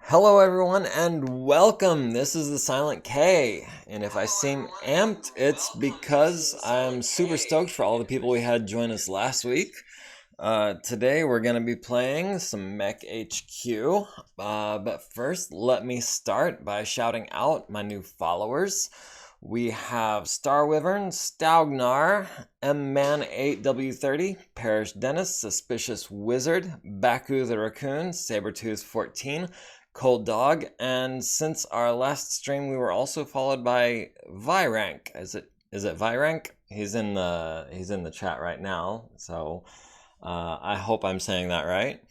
Hello everyone and welcome. This is the Silent K, and if I seem amped, it's because I'm super stoked for all the people we had join us last week. Today we're going to be playing some MekHQ, but first let me start by shouting out my new followers. We have Star Wyvern, Staugnar, Mman8W30, Parish Dennis, Suspicious Wizard, Baku the Raccoon, Sabertooth14, Cold Dog, and since our last stream, we were also followed by Virank. Is it Virank? He's in the chat right now, so I hope I'm saying that right.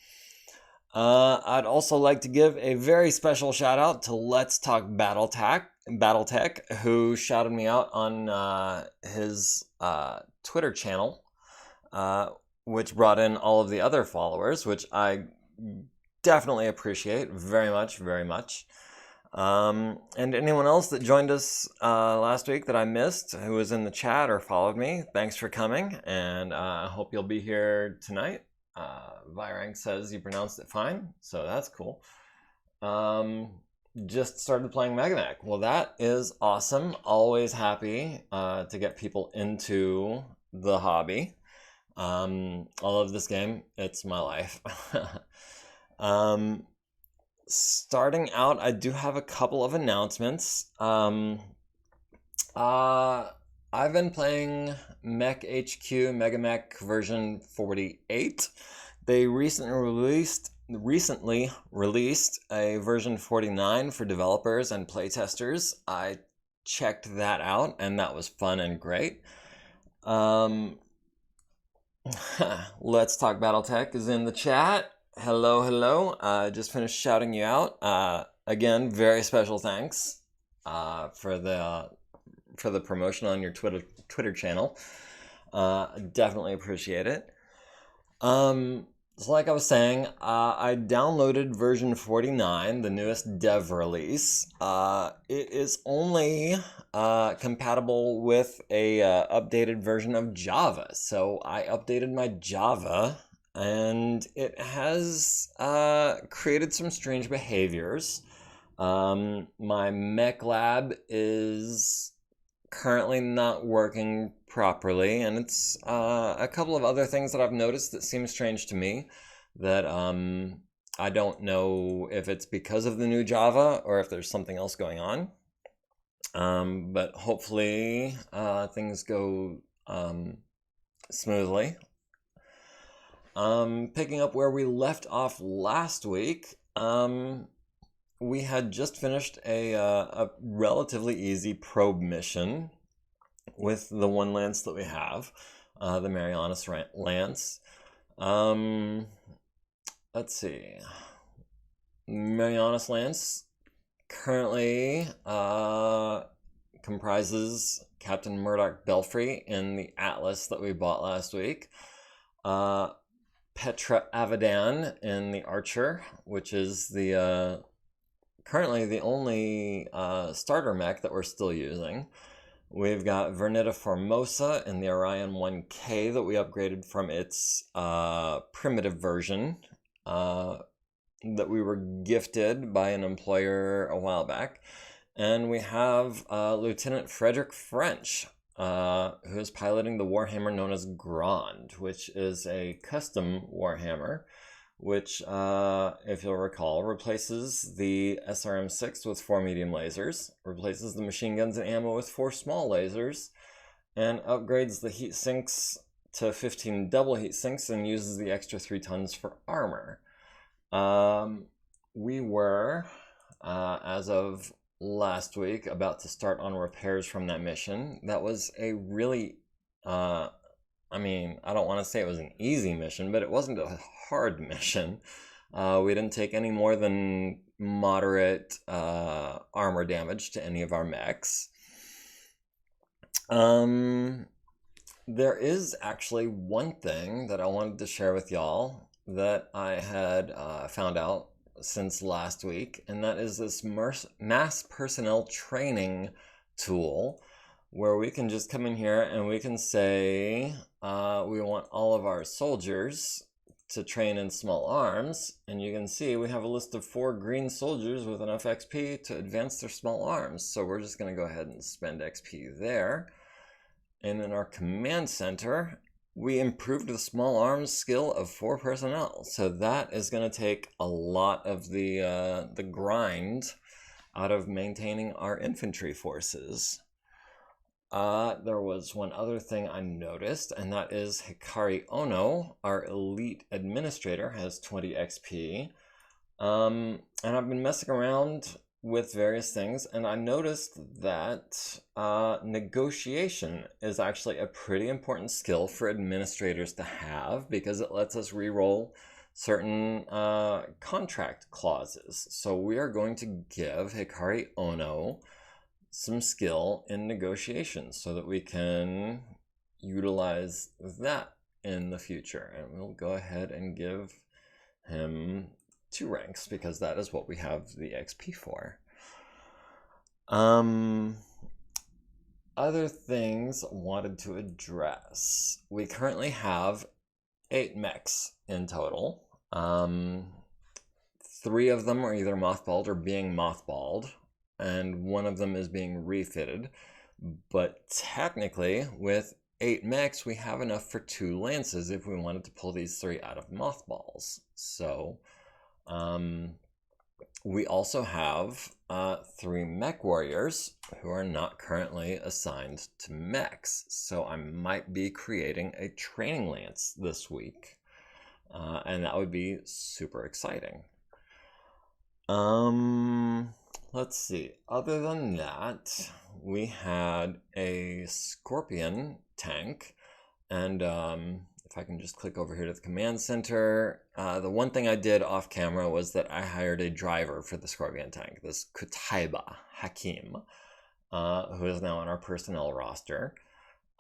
I'd also like to give a very special shout out to Let's Talk BattleTech, who shouted me out on his Twitter channel, which brought in all of the other followers, which I definitely appreciate very much, very much. And anyone else that joined us last week that I missed, who was in the chat or followed me, thanks for coming, and I hope you'll be here tonight. Virank says you pronounced it fine, so that's cool. Just started playing MekHQ. Well, that is awesome. Always happy to get people into the hobby. I love this game. It's my life. Starting out, I do have a couple of announcements. I've been playing MekHQ Mega Mech version 48. They recently released a version 49 for developers and playtesters. I checked that out, and that was fun and great. Let's Talk BattleTech is in the chat. Hello, hello. Just finished shouting you out. Again, very special thanks for the promotion on your Twitter channel. Definitely appreciate it. So like I was saying, I downloaded version 49, the newest dev release. It is only compatible with a updated version of Java. So I updated my Java, and it has created some strange behaviors. My mech lab is currently not working properly, and it's a couple of other things that I've noticed that seem strange to me that I don't know if it's because of the new Java or if there's something else going on. But hopefully things go smoothly. Picking up where we left off last week, we had just finished a relatively easy probe mission with the one lance that we have, the Marianas lance. Let's see. Marianas lance currently comprises Captain Murdoch Belfry in the Atlas that we bought last week. Petra Avadan in the Archer, which is the currently the only starter mech that we're still using. We've got Vernita Formosa in the Orion 1K that we upgraded from its primitive version that we were gifted by an employer a while back. And we have Lieutenant Frederick French, who is piloting the Warhammer known as Grand, which is a custom Warhammer, which, if you'll recall, replaces the SRM-6 with 4 medium lasers, replaces the machine guns and ammo with 4 small lasers, and upgrades the heat sinks to 15 double heat sinks and uses the extra 3 tons for armor. We were, as of last week, about to start on repairs from that mission. That was a really, I mean, I don't want to say it was an easy mission, but it wasn't a hard mission. We didn't take any more than moderate armor damage to any of our mechs. There is actually one thing that I wanted to share with y'all that I had found out since last week, and that is this mass personnel training tool where we can just come in here and we can say we want all of our soldiers to train in small arms, and you can see we have a list of 4 green soldiers with enough XP to advance their small arms. So we're just going to go ahead and spend XP there. And in our command center, we improved the small arms skill of 4 personnel. So that is going to take a lot of the grind out of maintaining our infantry forces. There was one other thing I noticed, and that is Hikari Ono, our elite administrator, has 20 XP. And I've been messing around with various things, and I noticed that negotiation is actually a pretty important skill for administrators to have, because it lets us reroll certain contract clauses. So we are going to give Hikari Ono some skill in negotiations so that we can utilize that in the future. And we'll go ahead and give him 2 ranks, because that is what we have the XP for. Other things I wanted to address. We currently have 8 mechs in total. 3 of them are either mothballed or being mothballed, and 1 of them is being refitted. But technically, with 8 mechs, we have enough for 2 lances if we wanted to pull these 3 out of mothballs. So we also have 3 mech warriors who are not currently assigned to mechs. So I might be creating a training lance this week, and that would be super exciting. Let's see. Other than that, we had a Scorpion tank, and if I can just click over here to the command center, the one thing I did off camera was that I hired a driver for the Scorpion tank, this Kutaiba Hakim, who is now on our personnel roster,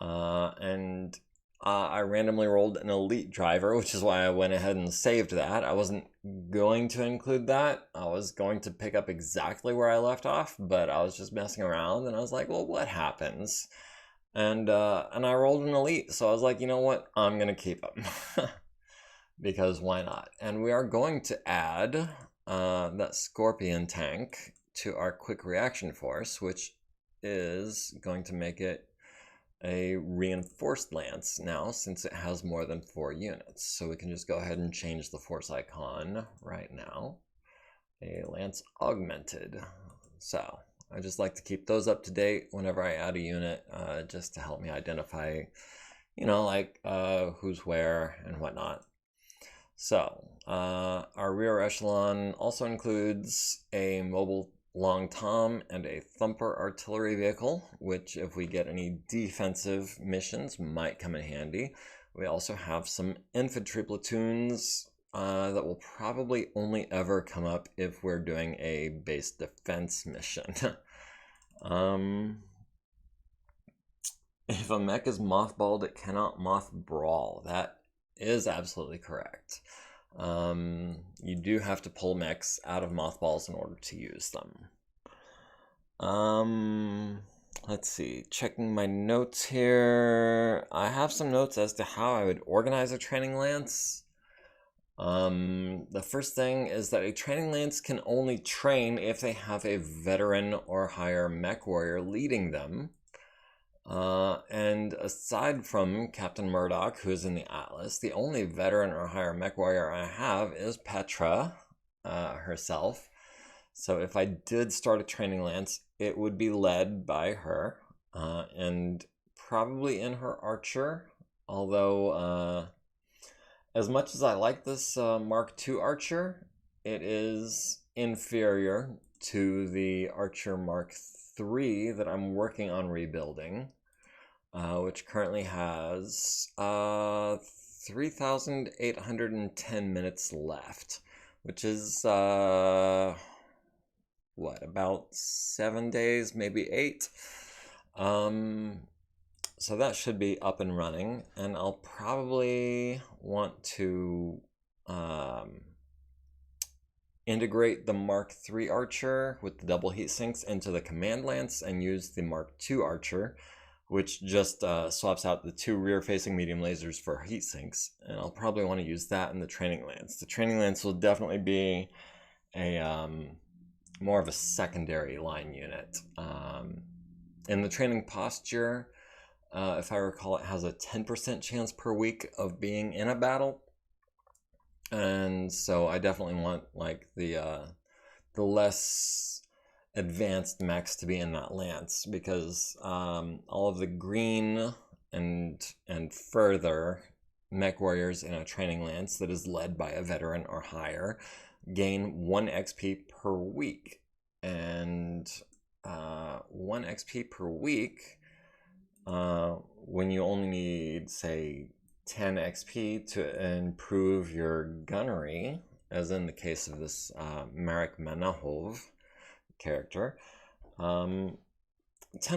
and I randomly rolled an elite driver, which is why I went ahead and saved that. I wasn't going to include that. I was going to pick up exactly where I left off, but I was just messing around, and I was like, well, what happens? And I rolled an elite, so I was like, you know what? I'm going to keep him. Because why not? And we are going to add that Scorpion tank to our quick reaction force, which is going to make it a reinforced lance now, since it has more than 4 units. So we can just go ahead and change the force icon right now. A lance augmented. So I just like to keep those up to date whenever I add a unit, just to help me identify, you know, like who's where and whatnot. So our rear echelon also includes a mobile Long Tom and a Thumper artillery vehicle, which if we get any defensive missions might come in handy. We also have some infantry platoons that will probably only ever come up if we're doing a base defense mission. If a mech is mothballed, it cannot moth brawl. That is absolutely correct. You do have to pull mechs out of mothballs in order to use them. Let's see, checking my notes here. I have some notes as to how I would organize a training lance. The first thing is that a training lance can only train if they have a veteran or higher mech warrior leading them. And aside from Captain Murdoch, who is in the Atlas, the only veteran or higher mech warrior I have is Petra herself. So if I did start a training lance, it would be led by her, and probably in her archer, although as much as I like this Mark II archer, it is inferior to the Archer Mark III that I'm working on rebuilding, which currently has 3,810 minutes left, which is what, about 7 days, maybe 8. So that should be up and running, and I'll probably want to integrate the Mark III Archer with the double heat sinks into the Command Lance and use the Mark II Archer which just swaps out the 2 rear-facing medium lasers for heat sinks, and I'll probably want to use that in the training lance. The training lance will definitely be a more of a secondary line unit. In the training posture, if I recall, it has a 10% chance per week of being in a battle, and so I definitely want like the less advanced mechs to be in that lance, because all of the green and further mech warriors in a training lance that is led by a veteran or higher gain 1 XP per week, and 1 XP per week when you only need, say, 10 XP to improve your gunnery, as in the case of this Marianas character. 10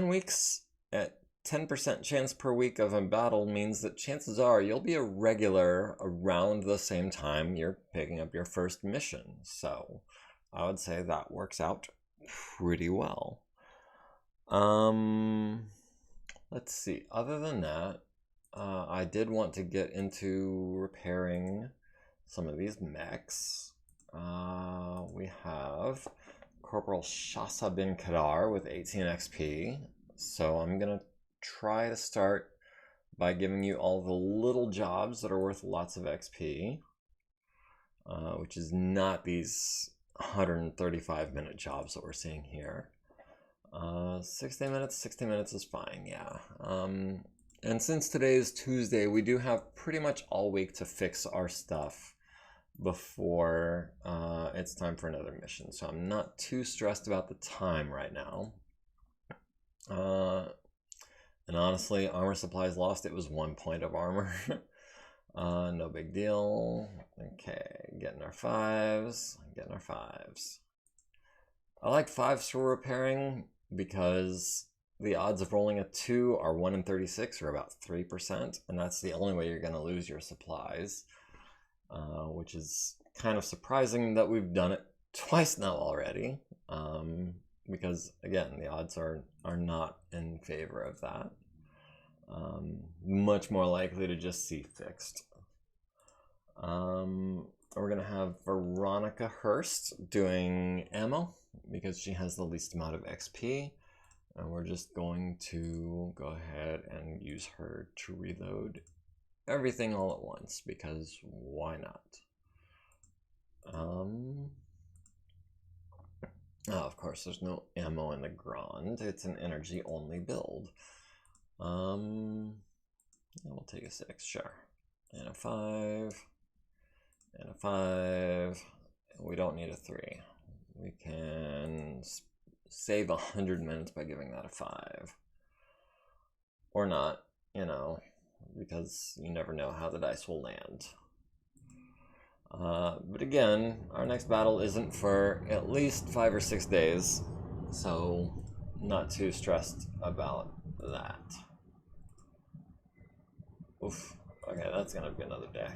weeks at 10% chance per week of a battle means that chances are you'll be a regular around the same time you're picking up your first mission. So I would say that works out pretty well. Let's see. Other than that, I did want to get into repairing some of these mechs. We have Corporal Shasa bin Kadar with 18 XP. So I'm going to try to start by giving you all the little jobs that are worth lots of XP, which is not these 135-minute jobs that we're seeing here. 60 minutes is fine, yeah. And since today is Tuesday, we do have pretty much all week to fix our stuff before it's time for another mission. So I'm not too stressed about the time right now. And honestly, armor supplies lost, it was 1 point of armor. No big deal. Okay, getting our 5s. I like 5s for repairing because the odds of rolling a 2 are 1 in 36, or about 3%, and that's the only way you're going to lose your supplies, which is kind of surprising that we've done it twice now already, because again, the odds are not in favor of that. Much more likely to just see fixed. We're going to have Veronica Hurst doing ammo, because she has the least amount of XP, and we're just going to go ahead and use her to reload everything all at once, because why not? Of course, there's no ammo in the Grand. It's an energy only build. We'll take a 6, sure. And a 5. And a 5. We don't need a 3. We can save 100 minutes by giving that a 5. Or not, you know, because you never know how the dice will land. But again, our next battle isn't for at least 5 or 6 days, so not too stressed about that. Oof. Okay, that's gonna be another day.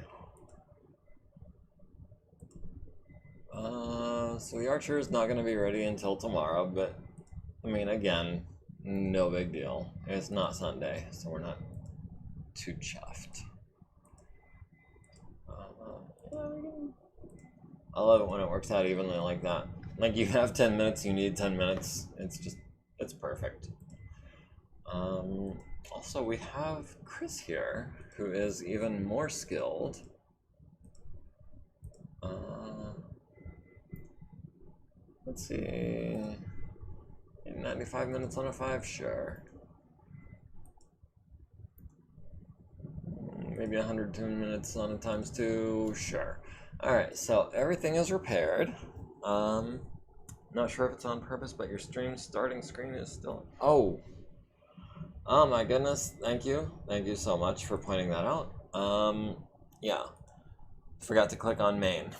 So the archer is not gonna be ready until tomorrow, but I mean, again, no big deal. It's not Sunday, so we're not too chuffed. I love it when it works out evenly like that. Like, you have 10 minutes, you need 10 minutes. It's perfect. Also, we have Chris here, who is even more skilled. 95 minutes on a 5, sure. Maybe 102 minutes on a ×2, sure. Alright, so everything is repaired. Not sure if it's on purpose, but your stream starting screen is still... Oh my goodness, thank you so much for pointing that out. Yeah, forgot to click on main.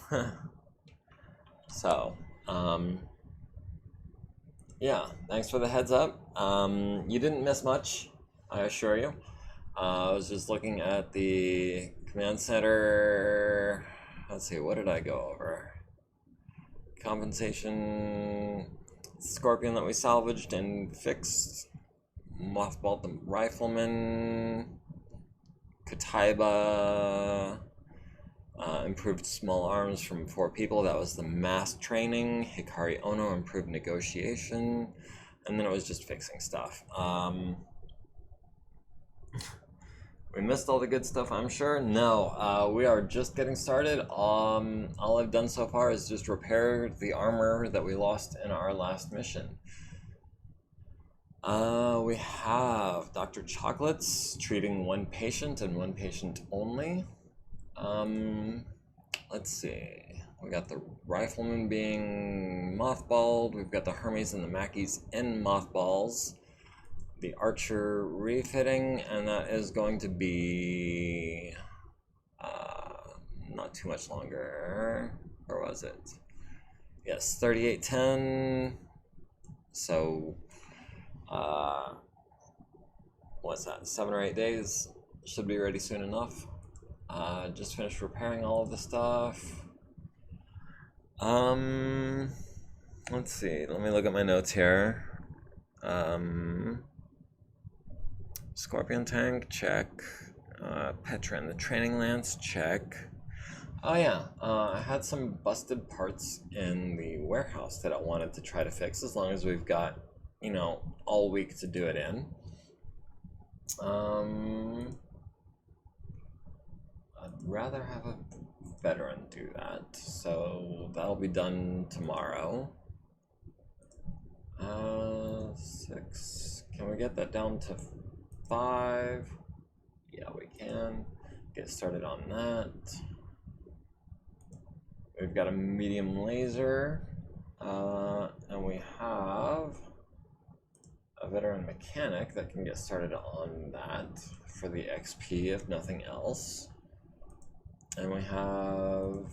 So, yeah, thanks for the heads up. You didn't miss much, I assure you. I was just looking at the command center. Let's see, what did I go over? Compensation, Scorpion that we salvaged and fixed. mothballed the rifleman. Kataiba improved small arms from 4 people. That was the mass training. Hikari Ono improved negotiation. And then it was just fixing stuff. We missed all the good stuff, I'm sure. No, we are just getting started. All I've done so far is just repair the armor that we lost in our last mission. We have Dr. Chocolates treating 1 patient and 1 patient only. Let's see. We got the rifleman being mothballed. We've got the Hermes and the Mackies in mothballs. The archer refitting, and that is going to be not too much longer. Or was it? Yes, 3810. So what's that, 7 or 8 days? Should be ready soon enough. Just finished repairing all of the stuff. Let's see, let me look at my notes here. Scorpion tank, check. Petra and the training lance, check. Oh yeah, I had some busted parts in the warehouse that I wanted to try to fix, as long as we've got, you know, all week to do it in. I'd rather have a veteran do that, so that'll be done tomorrow. 6. Can we get that down to 5? Yeah, we can. Get started on that. We've got a medium laser, and we have a veteran mechanic that can get started on that for the XP, if nothing else. And we have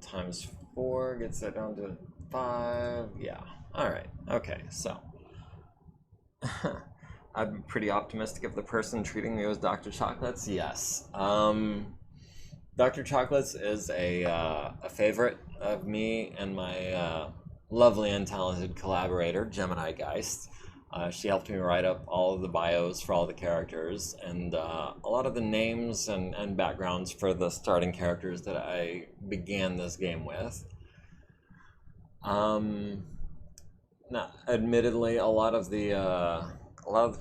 times 4 gets that down to 5. Yeah. All right. Okay. So I'm pretty optimistic if the person treating me was Dr. Chocolates. Yes. Dr. Chocolates is a favorite of me and my lovely and talented collaborator, Gemini Geist. She helped me write up all of the bios for all the characters, and a lot of the names and backgrounds for the starting characters that I began this game with. Now, admittedly, a lot of the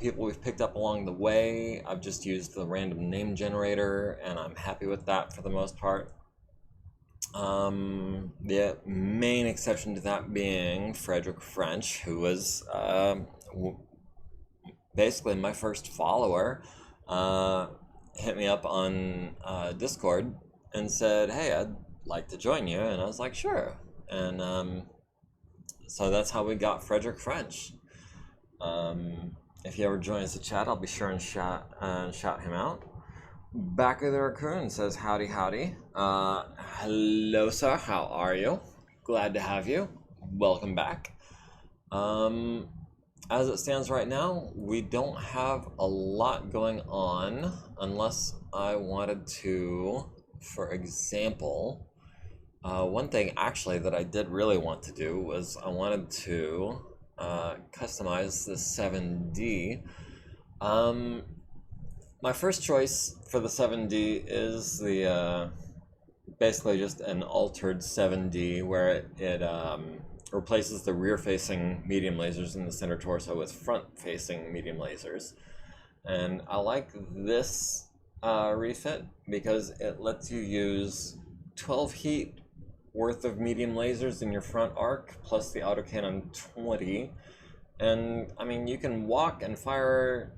people we've picked up along the way, I've just used the random name generator, and I'm happy with that for the most part. The main exception to that being Frederick French, who was basically my first follower, hit me up on Discord and said, hey, I'd like to join you, and I was like, sure. And so that's how we got Frederick French. If he ever joins the chat, I'll be sure and shout him out. Back of the Raccoon says, howdy, howdy. Hello, sir. How are you? Glad to have you. Welcome back. As it stands right now, we don't have a lot going on, unless I wanted to, for example, one thing actually that I did really want to do was I wanted to customize the 7D. My first choice for the 7D is the basically just an altered 7D where it replaces the rear-facing medium lasers in the center torso with front-facing medium lasers. And I like this refit because it lets you use 12 heat worth of medium lasers in your front arc plus the autocannon 20. And I mean, you can walk and fire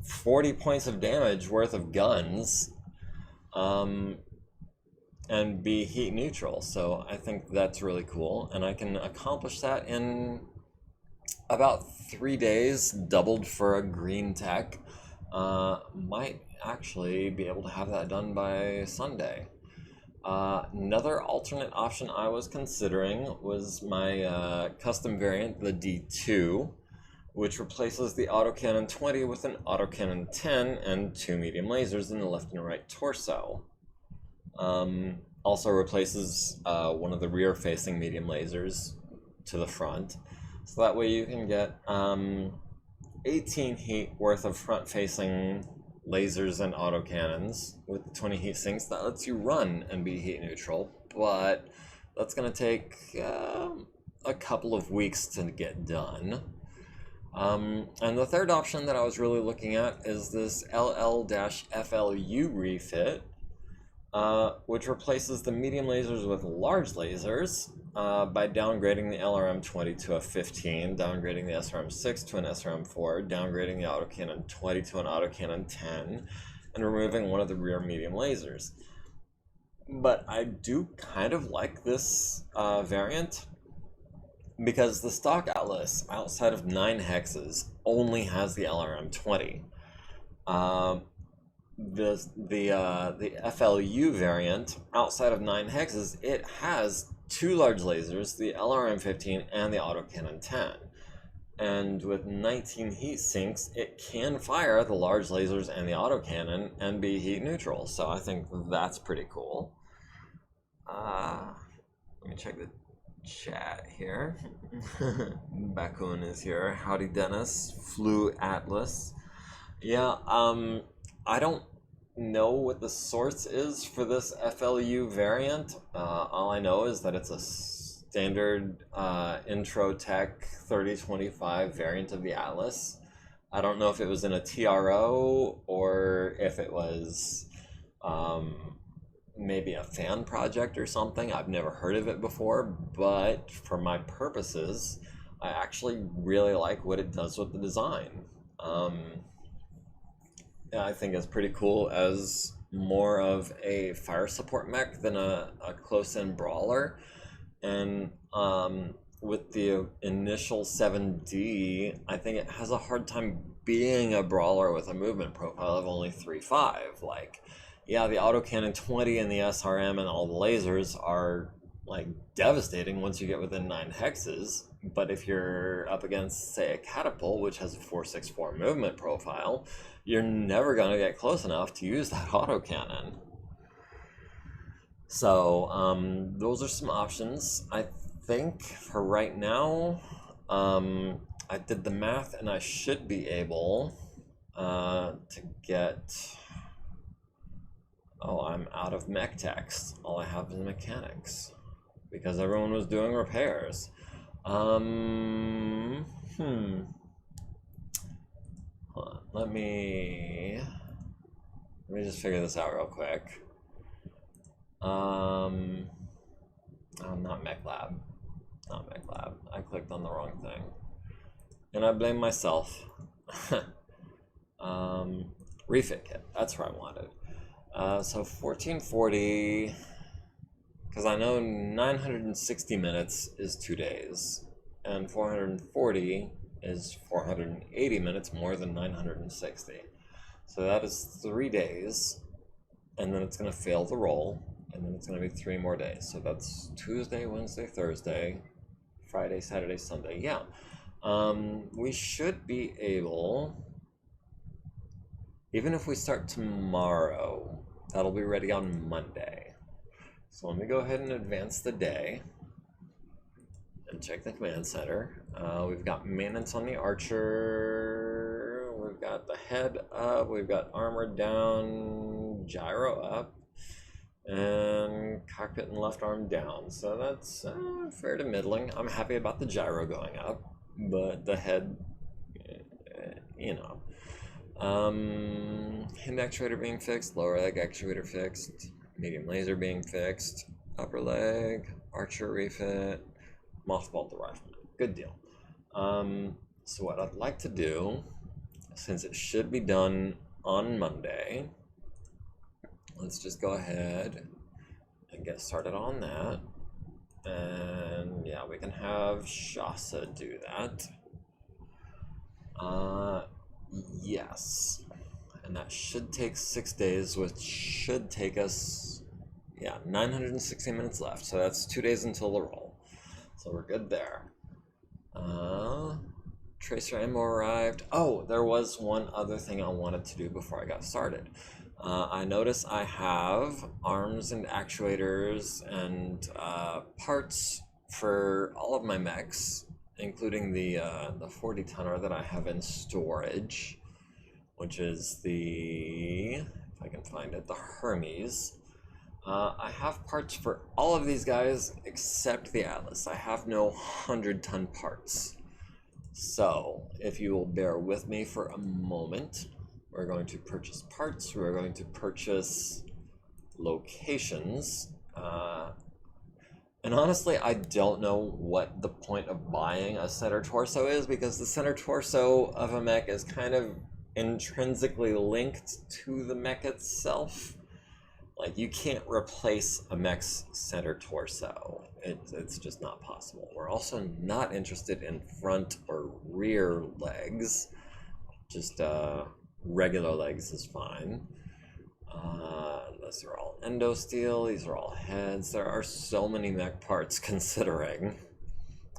40 points of damage worth of guns and be heat neutral. So I think that's really cool, and I can accomplish that in about 3 days, doubled for a green tech. Might actually be able to have that done by Sunday. Another alternate option I was considering was my custom variant, the D2, which replaces the autocannon 20 with an autocannon 10 and 2 medium lasers in the left and right torso. Also replaces one of the rear-facing medium lasers to the front. So that way you can get 18 heat worth of front-facing lasers and autocannons with 20 heat sinks. That lets you run and be heat neutral, but that's going to take a couple of weeks to get done. And the third option that I was really looking at is this LL-FLU refit, which replaces the medium lasers with large lasers by downgrading the LRM-20 to a 15, downgrading the SRM-6 to an SRM-4, downgrading the autocannon 20 to an autocannon 10, and removing one of the rear medium lasers. But I do kind of like this variant, because the stock Atlas, outside of 9 hexes, only has the LRM-20. The FLU variant, outside of 9 hexes, it has 2 large lasers, the LRM-15 and the autocannon 10. And with 19 heat sinks, it can fire the large lasers and the autocannon and be heat neutral. So I think that's pretty cool. Let me check the chat here. Bakun is here. Howdy Dennis. Flu Atlas. Yeah, I don't know what the source is for this FLU variant. All I know is that it's a standard Intro Tech 3025 variant of the Atlas. I don't know if it was in a TRO or if it was maybe a fan project or something. I've never heard of it before, but for my purposes, I actually really like what it does with the design. Yeah, I think it's pretty cool as more of a fire support mech than a close-in brawler. And with the initial 7D, I think it has a hard time being a brawler with a movement profile of only 3.5. Like, yeah, the autocannon 20 and the SRM and all the lasers are like devastating once you get within 9 hexes, but if you're up against, say, a catapult, which has a 464 movement profile, you're never going to get close enough to use that autocannon. So those are some options. I think for right now, I did the math and I should be able to get... Oh, I'm out of mech text. All I have is mechanics, because everyone was doing repairs. Hold on. Let me just figure this out real quick. Oh, not mech lab. Not mech lab. I clicked on the wrong thing, and I blame myself. Refit kit. That's what I wanted. So 1440, because I know 960 minutes is 2 days, and 440 is 480 minutes more than 960. So that is 3 days, and then it's going to fail the roll, and then it's going to be 3 more days. So that's Tuesday, Wednesday, Thursday, Friday, Saturday, Sunday. Yeah. We should be able, even if we start tomorrow, that'll be ready on Monday. So let me go ahead and advance the day and check the command center. We've got maintenance on the archer. We've got the head up. We've got armor down, gyro up, and cockpit and left arm down. So that's fair to middling. I'm happy about the gyro going up, but the head, you know. Hand actuator being fixed, lower leg actuator fixed, medium laser being fixed, upper leg, archer refit, mothball derivement. Good deal. So what I'd like to do, since it should be done on Monday, let's just go ahead and get started on that. And yeah, we can have Shasa do that. Yes, and that should take 6 days, which should take us, yeah, 960 minutes left. So that's 2 days until the roll. So we're good there. Tracer ammo arrived. Oh, there was one other thing I wanted to do before I got started. I noticed I have arms and actuators and parts for all of my mechs including the 40 tonner that I have in storage, which is the, if I can find it, the Hermes. I have parts for all of these guys except the Atlas. I have no 100-ton parts. So, if you will bear with me for a moment, we're going to purchase parts, we're going to purchase locations, and honestly, I don't know what the point of buying a center torso is, because the center torso of a mech is kind of intrinsically linked to the mech itself. Like, you can't replace a mech's center torso. It's just not possible. We're also not interested in front or rear legs. Just regular legs is fine. Those are all endo steel. These are all heads. There are so many mech parts considering.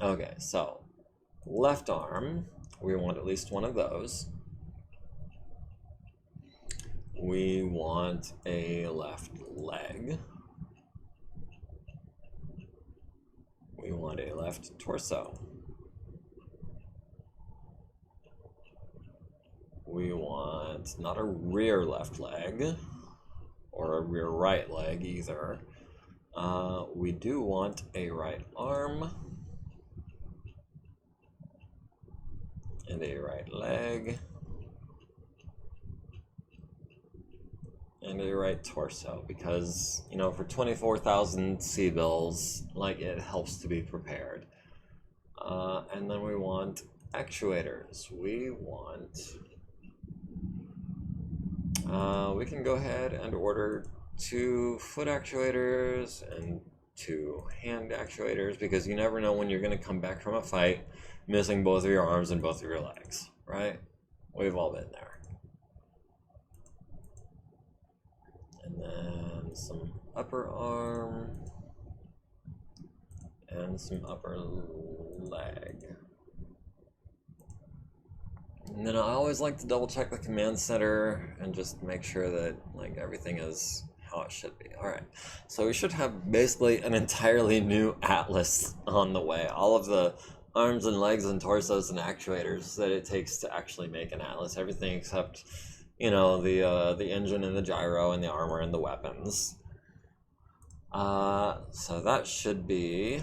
Okay, so left arm. We want at least one of those. We want a left leg. We want a left torso. We want not a rear left leg or a rear right leg either. We do want a right arm and a right leg and a right torso, because, you know, for 24,000 C-bills, like, it helps to be prepared. And then we want actuators. We want... we can go ahead and order 2 foot actuators and 2 hand actuators, because you never know when you're going to come back from a fight missing both of your arms and both of your legs, right? We've all been there. And then some upper arm and some upper leg. And then I always like to double check the command center and just make sure that, like, everything is how it should be. Alright, so we should have basically an entirely new Atlas on the way. All of the arms and legs and torsos and actuators that it takes to actually make an Atlas. Everything except, you know, the engine and the gyro and the armor and the weapons. So that should be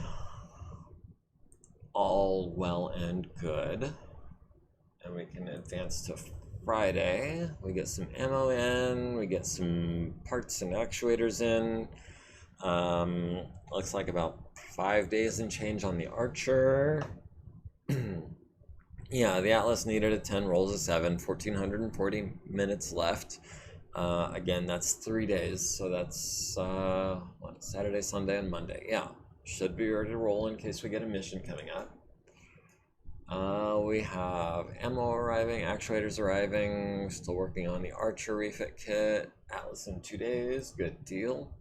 all well and good. And we can advance to Friday. We get some ammo in, we get some parts and actuators in. Looks like about 5 days and change on the Archer. Yeah, the Atlas needed a 10, rolls a 7, 1,440 minutes left. Again, that's 3 days, so that's what, Saturday, Sunday, and Monday. Yeah, should be ready to roll in case we get a mission coming up. We have ammo arriving, actuators arriving, still working on the Archer refit kit. Atlas in 2 days, good deal.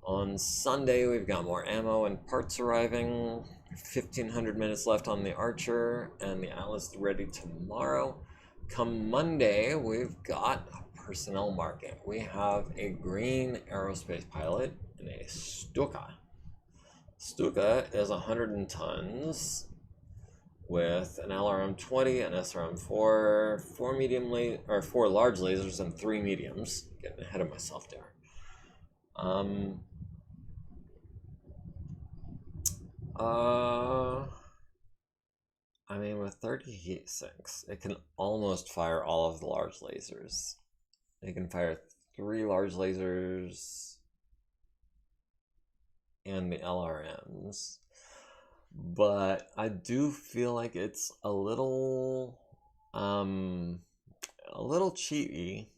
On Sunday, we've got more ammo and parts arriving. 1,500 minutes left on the Archer, and the Atlas ready tomorrow. Come Monday, we've got a personnel market. We have a green aerospace pilot and a Stuka. Stuka is 100 tons with an LRM-20, an SRM-4, 4 large lasers, and 3 mediums. Getting ahead of myself there. I mean, with 30 heat sinks, it can almost fire all of the large lasers. It can fire 3 large lasers and the LRMs. But I do feel like it's a little cheaty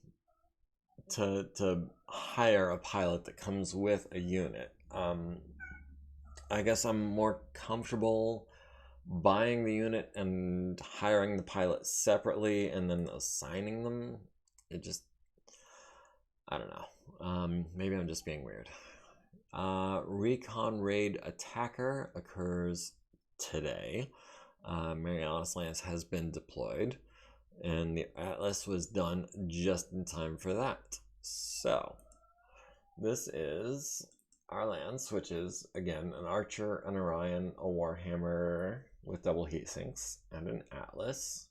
to hire a pilot that comes with a unit. I guess I'm more comfortable buying the unit and hiring the pilot separately and then assigning them. It just, I don't know. Maybe I'm just being weird. Recon raid attacker occurs today. Marianas Lance has been deployed, and the Atlas was done just in time for that. So this is our lance, which is, again, an Archer, an Orion, a Warhammer with double heat sinks, and an Atlas,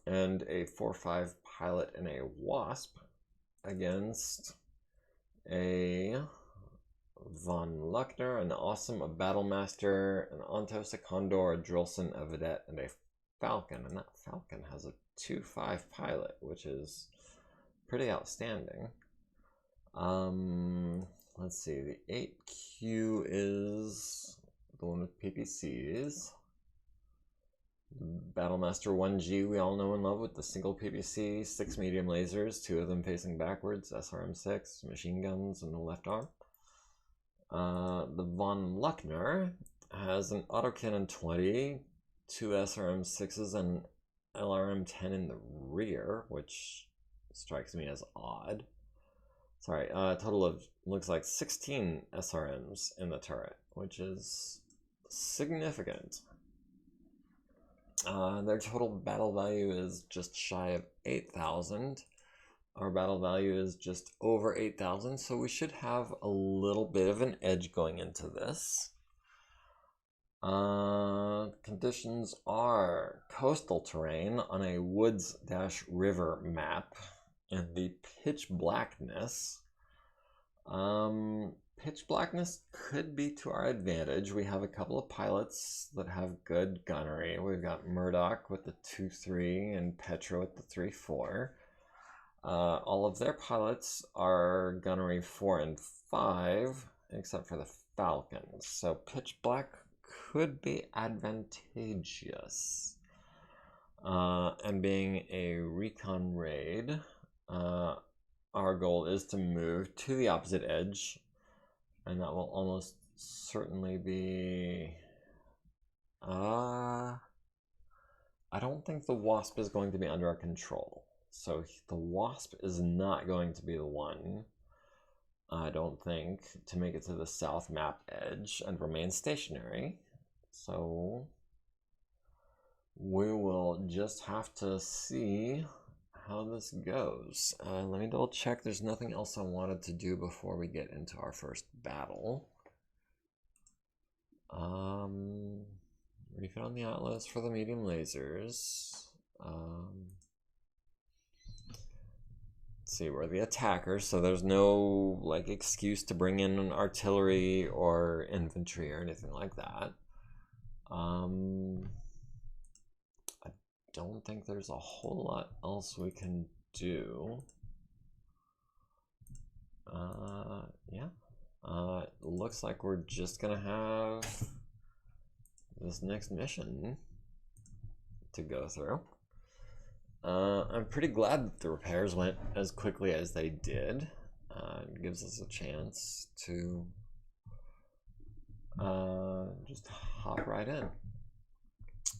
and a 4/5 pilot and a Wasp against a Von Luckner, an Awesome, a Battlemaster, an Ontos, a Condor, a Drolson, a Vedette, and a Falcon. And that Falcon has a 2/5 pilot, which is pretty outstanding. Let's see, the 8Q is the one with PPCs. Battlemaster 1G, we all know and love, with the single PPC, 6 medium lasers, 2 of them facing backwards, SRM6, machine guns, and the left arm. The Von Luckner has an autocannon 20, 2 SRM6s, and LRM10 in the rear, which strikes me as odd. Sorry, a total of, looks like 16 SRMs in the turret, which is significant. Their total battle value is just shy of 8,000. Our battle value is just over 8,000, so we should have a little bit of an edge going into this. Conditions are coastal terrain on a woods-river map in the pitch blackness. Pitch blackness could be to our advantage. We have a couple of pilots that have good gunnery. We've got Murdoch with the 2-3 and Petra with the 3-4. All of their pilots are gunnery 4 and 5, except for the Falcons. So pitch black could be advantageous. And being a recon raid, our goal is to move to the opposite edge, and that will almost certainly be... I don't think the Wasp is going to be under our control. So the Wasp is not going to be the one, I don't think, to make it to the south map edge and remain stationary. So we will just have to see how this goes. Let me double check there's nothing else I wanted to do before we get into our first battle. Refit on the Atlas for the medium lasers. Let's see, we're the attacker, so there's no like excuse to bring in an artillery or infantry or anything like that. I don't think there's a whole lot else we can do. Yeah. It looks like we're just gonna have this next mission to go through. I'm pretty glad that the repairs went as quickly as they did. It gives us a chance to just hop right in.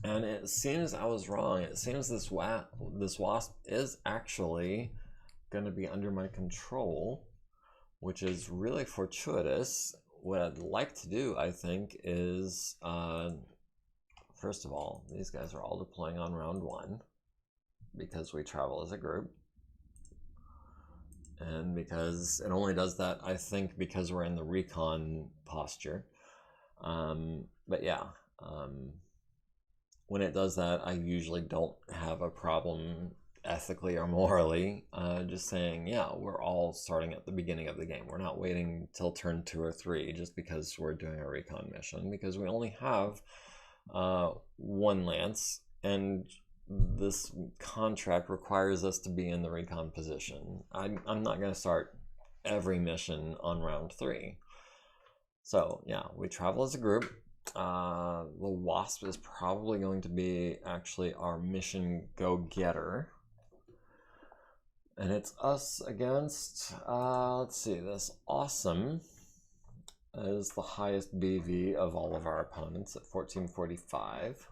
And it seems I was wrong. It seems this Wasp is actually going to be under my control, which is really fortuitous. What I'd like to do, I think, is first of all, these guys are all deploying on round 1 because we travel as a group, and because it only does that, I think, because we're in the recon posture. But yeah, when it does that, I usually don't have a problem ethically or morally, just saying, yeah, we're all starting at the beginning of the game. We're not waiting till turn 2 or 3 just because we're doing a recon mission, because we only have 1 lance, and this contract requires us to be in the recon position. I'm not going to start every mission on round 3. So yeah, we travel as a group. The Wasp is probably going to be actually our mission go-getter, and it's us against let's see, this Awesome is the highest BV of all of our opponents at 1445.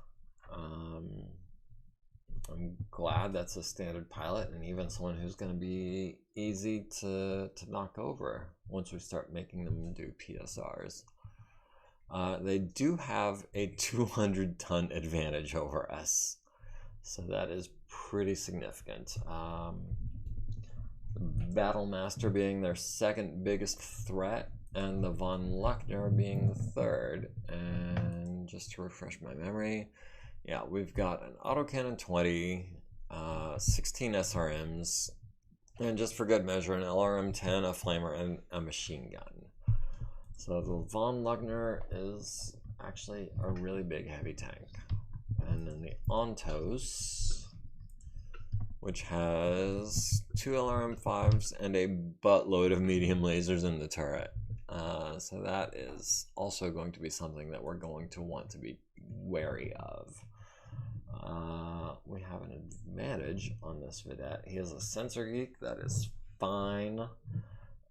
I'm glad that's a standard pilot, and even someone who's going to be easy to knock over once we start making them do PSRs. They do have a 200-ton advantage over us, so that is pretty significant. Battlemaster being their second biggest threat, and the von Luckner being the third. And just to refresh my memory, yeah, we've got an autocannon 20, 16 SRMs, and just for good measure, an LRM 10, a flamer, and a machine gun. So the von Luckner is actually a really big heavy tank. And then the Ontos, which has 2 LRM5s and a buttload of medium lasers in the turret. So that is also going to be something that we're going to want to be wary of. We have an advantage on this Vedette. He is a sensor geek, that is fine.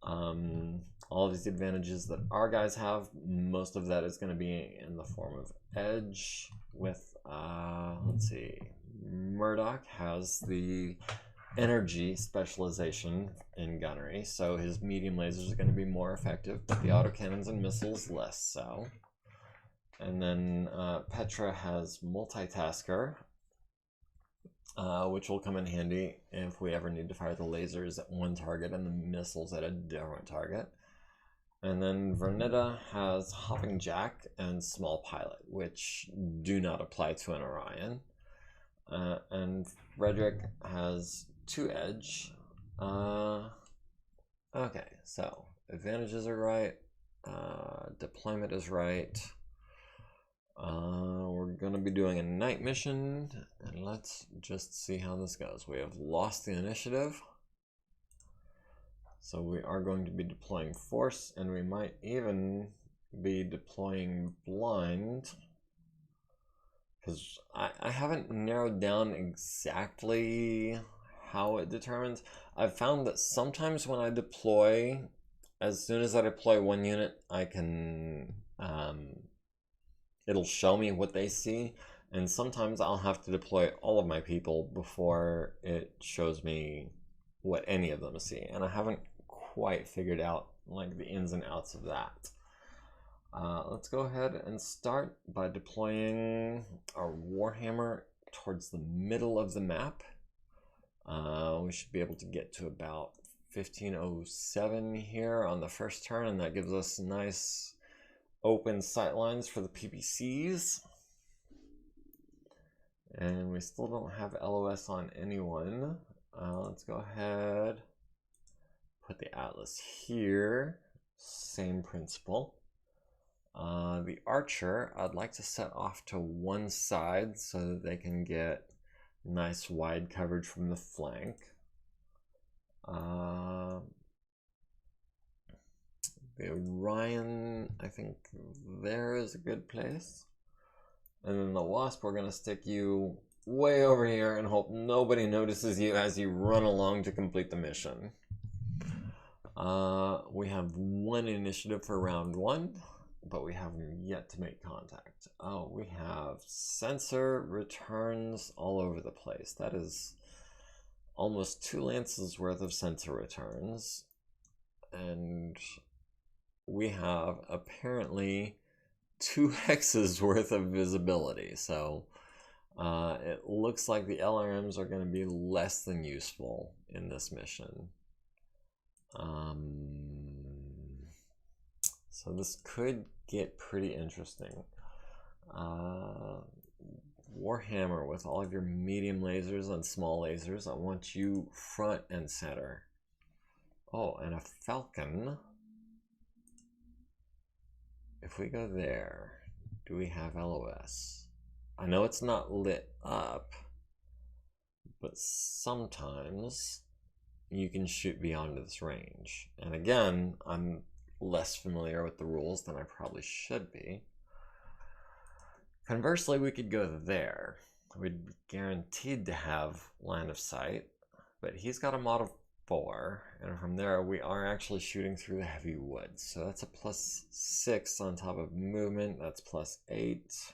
All of these advantages that our guys have, most of that is going to be in the form of edge with, let's see, Murdoch has the energy specialization in gunnery, so his medium lasers are going to be more effective, but the autocannons and missiles less so. And then Petra has multitasker, which will come in handy if we ever need to fire the lasers at one target and the missiles at a different target. And then Vernita has hopping jack and small pilot, which do not apply to an Orion. And Frederick has 2 edge. Okay, so advantages are right. Deployment is right. We're going to be doing a night mission, and let's just see how this goes. We have lost the initiative, so we are going to be deploying force, and we might even be deploying blind, because I haven't narrowed down exactly how it determines. I've found that sometimes when I deploy, as soon as I deploy one unit, I can it'll show me what they see, and sometimes I'll have to deploy all of my people before it shows me what any of them see, and I haven't quite figured out like the ins and outs of that. Let's go ahead and start by deploying our Warhammer towards the middle of the map. We should be able to get to about 1507 here on the first turn, and that gives us nice open sight lines for the PPCs. And we still don't have LOS on anyone. Let's go ahead, put the Atlas here, same principle. The Archer, I'd like to set off to one side so that they can get nice wide coverage from the flank. The Orion, I think there is a good place. And then the Wasp, we're going to stick you way over here and hope nobody notices you as you run along to complete the mission. We have 1 initiative for round 1, but we haven't yet to make contact. Oh, we have sensor returns all over the place. That is almost 2 lances worth of sensor returns. And we have apparently 2 hexes worth of visibility. So it looks like the LRMs are going to be less than useful in this mission. So this could get pretty interesting. Warhammer with all of your medium lasers and small lasers, I want you front and center. Oh, and a Falcon. If we go there, do we have LOS? I know it's not lit up, but sometimes you can shoot beyond this range. And again, I'm less familiar with the rules than I probably should be. Conversely, we could go there. We'd be guaranteed to have line of sight, but he's got a mod of 4, and from there we are actually shooting through the heavy woods. So that's a +6 on top of movement. That's +8.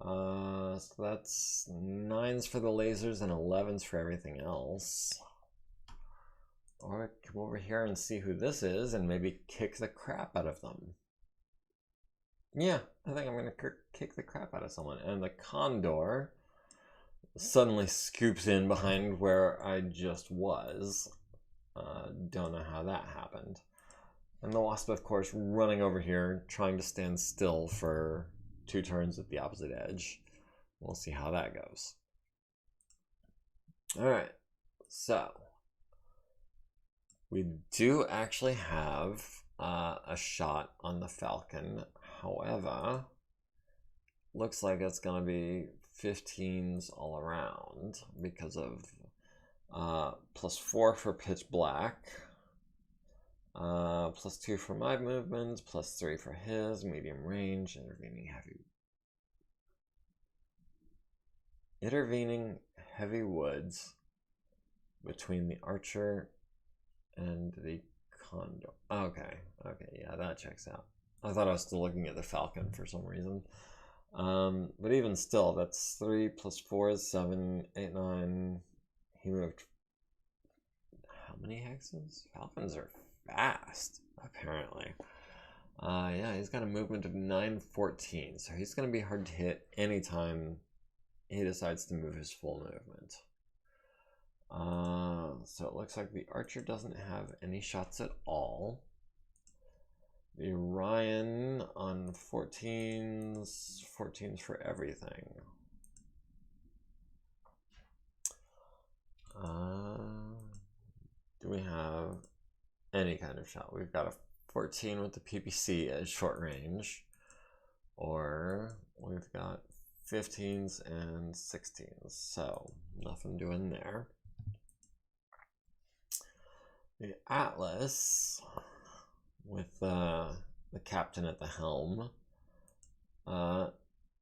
So that's 9s for the lasers and 11s for everything else. Or come over here and see who this is and maybe kick the crap out of them. Yeah, I think I'm going to kick the crap out of someone. And the Condor suddenly scoops in behind where I just was. Don't know how that happened. And the Wasp, of course, running over here, trying to stand still for 2 turns at the opposite edge. We'll see how that goes. Alright, so we do actually have a shot on the Falcon. However, looks like it's going to be 15s all around because of +4 for pitch black, +2 for my movements, +3 for his, medium range, intervening heavy woods between the archer and the condor. Okay, yeah, that checks out. I thought I was still looking at the Falcon for some reason. But even still, that's 3 + 4 is 7, 8, 9. He moved how many hexes? Falcons are fast, apparently. Yeah, he's got a movement of 914, so he's going to be hard to hit anytime he decides to move his full movement. So it looks like the archer doesn't have any shots at all. The Orion on 14s for everything. Do we have any kind of shot? We've got a 14 with the PPC at short range, or we've got 15s and 16s, so nothing doing there. The Atlas, with the captain at the helm,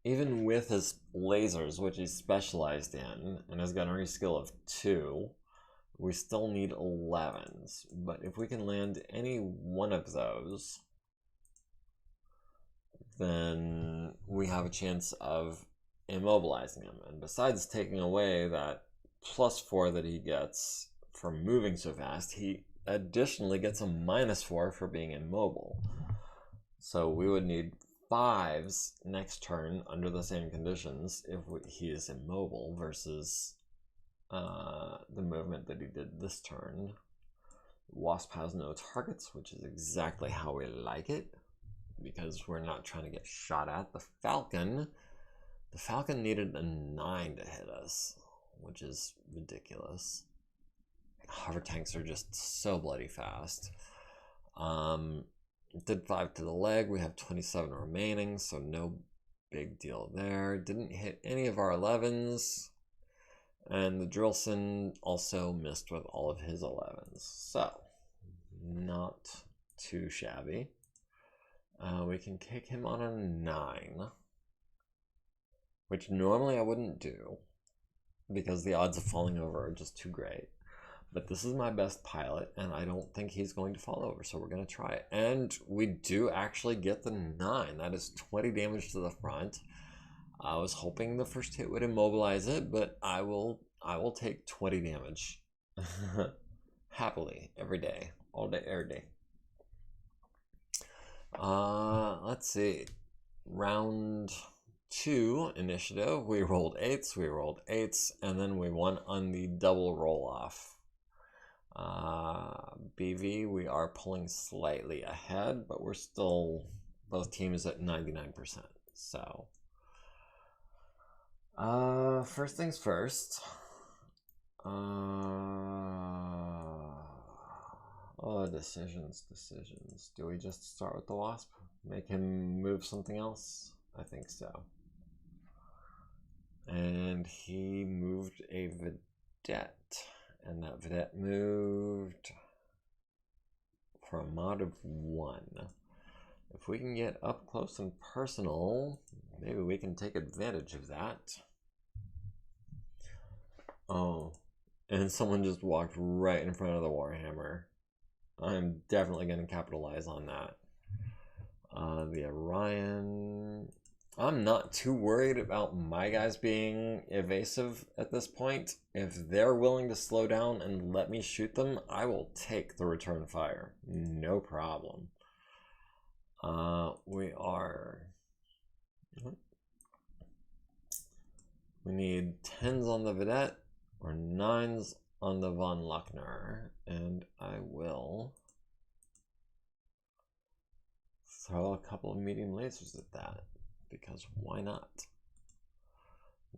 even with his lasers, which he's specialized in, and his gunnery skill of 2, we still need 11s. But if we can land any one of those, then we have a chance of immobilizing him. And besides taking away that +4 that he gets for moving so fast, he additionally gets a -4 for being immobile. So we would need 5s next turn under the same conditions if he is immobile versus the movement that he did this turn. Wasp has no targets, which is exactly how we like it, because we're not trying to get shot at. The Falcon needed a 9 to hit us, which is ridiculous. Hover tanks are just so bloody fast. Did 5 to the leg. We have 27 remaining, so no big deal there. Didn't hit any of our 11s. And the Drillson also missed with all of his 11s. So, not too shabby. We can kick him on a 9, which normally I wouldn't do because the odds of falling over are just too great. But this is my best pilot, and I don't think he's going to fall over, so we're going to try it. And we do actually get the 9. That is 20 damage to the front. I was hoping the first hit would immobilize it, but I will take 20 damage. Happily, every day, all day, every day. Let's see. Round 2 initiative. We rolled 8s, and then we won on the double roll-off. BV, we are pulling slightly ahead, but we're still, both teams at 99%. So, first things first. Decisions. Do we just start with the Wasp? Make him move something else? I think so. And he moved a Vedette. And that Vedette moved for a mod of 1. If we can get up close and personal, maybe we can take advantage of that. Oh, and someone just walked right in front of the Warhammer. I'm definitely going to capitalize on that. The Orion, I'm not too worried about my guys being evasive at this point. If they're willing to slow down and let me shoot them, I will take the return fire. No problem. We need 10s on the Vedette or 9s on the von Luckner, and I will throw a couple of medium lasers at that, because why not?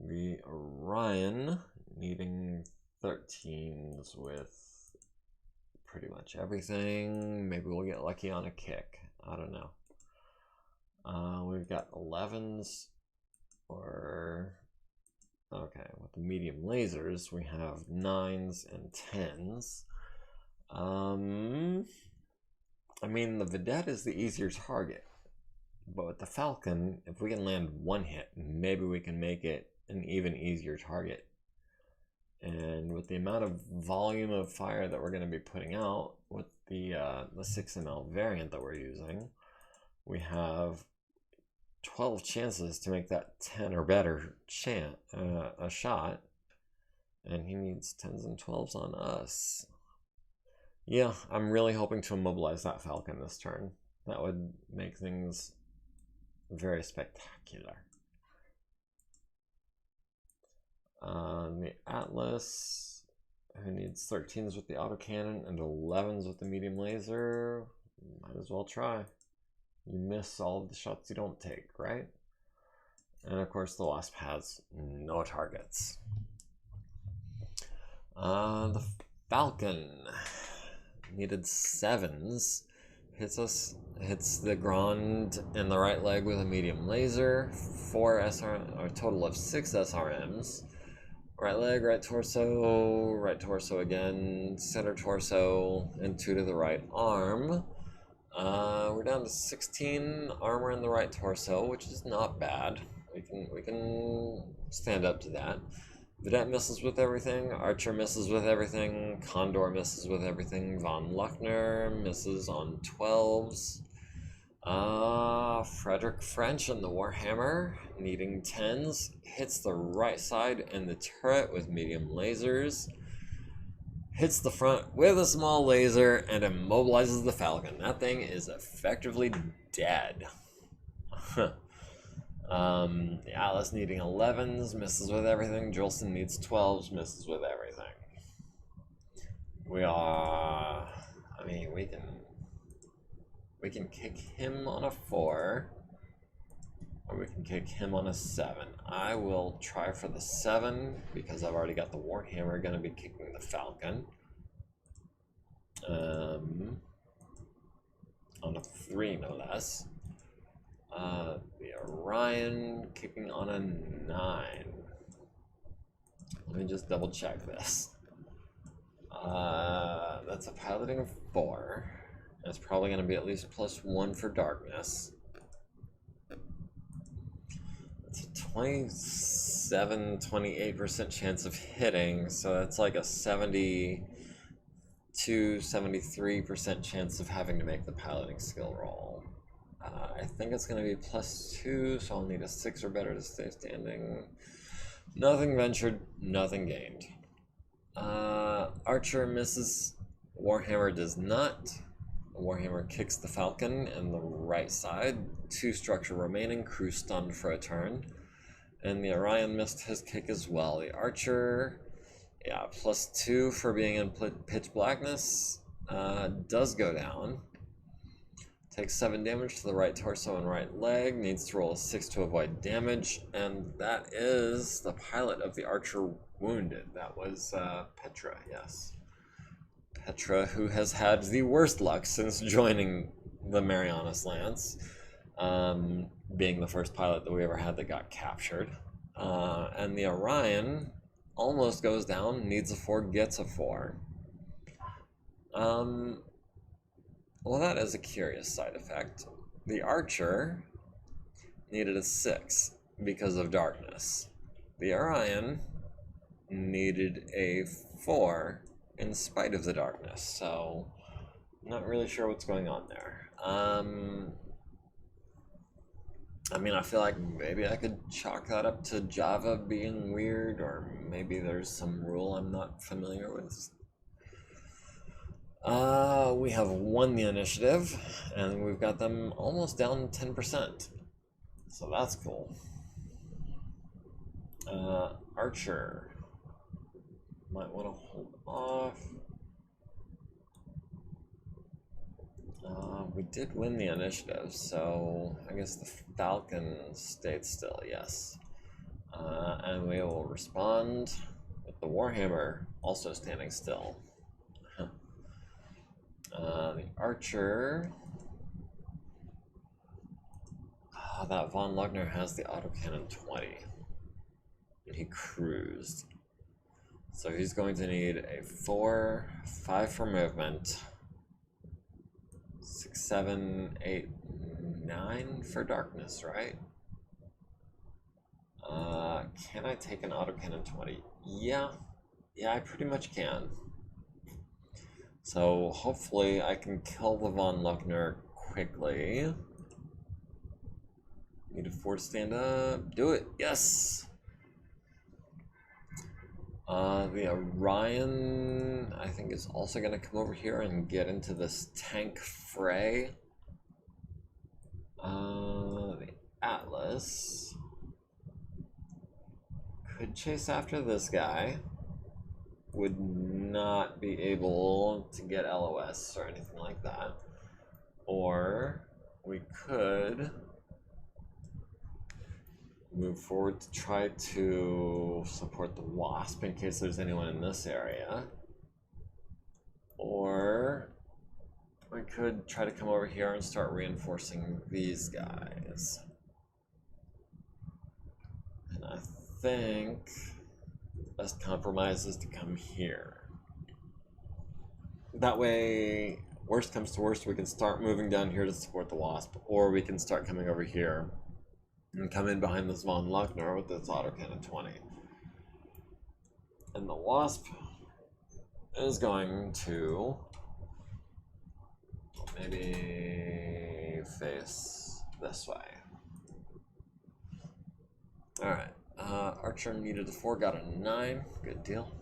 The Orion needing 13s with pretty much everything. Maybe we'll get lucky on a kick. I don't know. We've got 11s, or okay, with the medium lasers we have 9s and 10s. I mean, the Vedette is the easier target, but with the Falcon, if we can land one hit, maybe we can make it an even easier target. And with the amount of volume of fire that we're going to be putting out with the 6ml variant that we're using, we have 12 chances to make that 10 or better a shot, and he needs 10s and 12s on us. Yeah, I'm really hoping to immobilize that Falcon this turn. That would make things very spectacular. The Atlas, who needs 13s with the autocannon and 11s with the medium laser, might as well try. You miss all of the shots you don't take, right? And of course the Wasp has no targets. The Falcon needed 7s, hits the Grand in the right leg with a medium laser, 4 SRM, or a total of 6 SRMs. Right leg, right torso again, center torso, and 2 to the right arm. We're down to 16 armor in the right torso, which is not bad. We can stand up to that. Vedette misses with everything, Archer misses with everything, Condor misses with everything, Von Luckner misses on 12s. Frederick French and the Warhammer, needing 10s, hits the right side and the turret with medium lasers, hits the front with a small laser, and immobilizes the Falcon. That thing is effectively dead. The Atlas needing 11s, misses with everything. Jolson needs 12s, misses with everything. We can kick him on a 4, or we can kick him on a 7. I will try for the 7 because I've already got the Warhammer going to be kicking the Falcon. On a 3, no less. The Orion kicking on a 9. Let me just double check this. That's a piloting of 4. That's probably going to be at least +1 for darkness. It's a 28% chance of hitting, so that's like a 73% chance of having to make the piloting skill roll. I think it's going to be +2, so I'll need a 6 or better to stay standing. Nothing ventured, nothing gained. Archer misses, Warhammer does not. Warhammer kicks the Falcon in the right side, 2 structure remaining, crew stunned for a turn. And the Orion missed his kick as well. The Archer, yeah, +2 for being in pitch blackness, does go down. Takes 7 damage to the right torso and right leg, needs to roll a 6 to avoid damage, and that is the pilot of the Archer wounded. That was Petra, yes. Petra, who has had the worst luck since joining the Marianas Lance, being the first pilot that we ever had that got captured. And the Orion almost goes down, needs a 4, gets a 4. Well, that is a curious side effect. The Archer needed a 6 because of darkness. The Orion needed a 4 in spite of the darkness, so I'm not really sure what's going on there. I mean, I feel like maybe I could chalk that up to Java being weird, or maybe there's some rule I'm not familiar with. We have won the initiative, and we've got them almost down 10%. So that's cool. Archer might want to hold off. We did win the initiative, so I guess the Falcon stayed still, yes. And we will respond with the Warhammer also standing still. The Archer... that von Luckner has the autocannon 20. And he cruised. So he's going to need a 4, 5 for movement, 6, 7, 8, 9 for darkness, right? Can I take an autocannon 20? Yeah, I pretty much can. So hopefully I can kill the von Luckner quickly. Need a 4 to stand up. Do it. Yes. The Orion, I think, is also going to come over here and get into this tank fray. The Atlas could chase after this guy. Would not be able to get LOS or anything like that. Or we could move forward to try to support the Wasp in case there's anyone in this area. Or we could try to come over here and start reinforcing these guys. And I think the best compromise is to come here. That way, worst comes to worst, we can start moving down here to support the Wasp, or we can start coming over here and come in behind this von Luckner with this autocannon 20. And the Wasp is going to maybe face this way. Alright, Archer needed a 4, got a 9, good deal.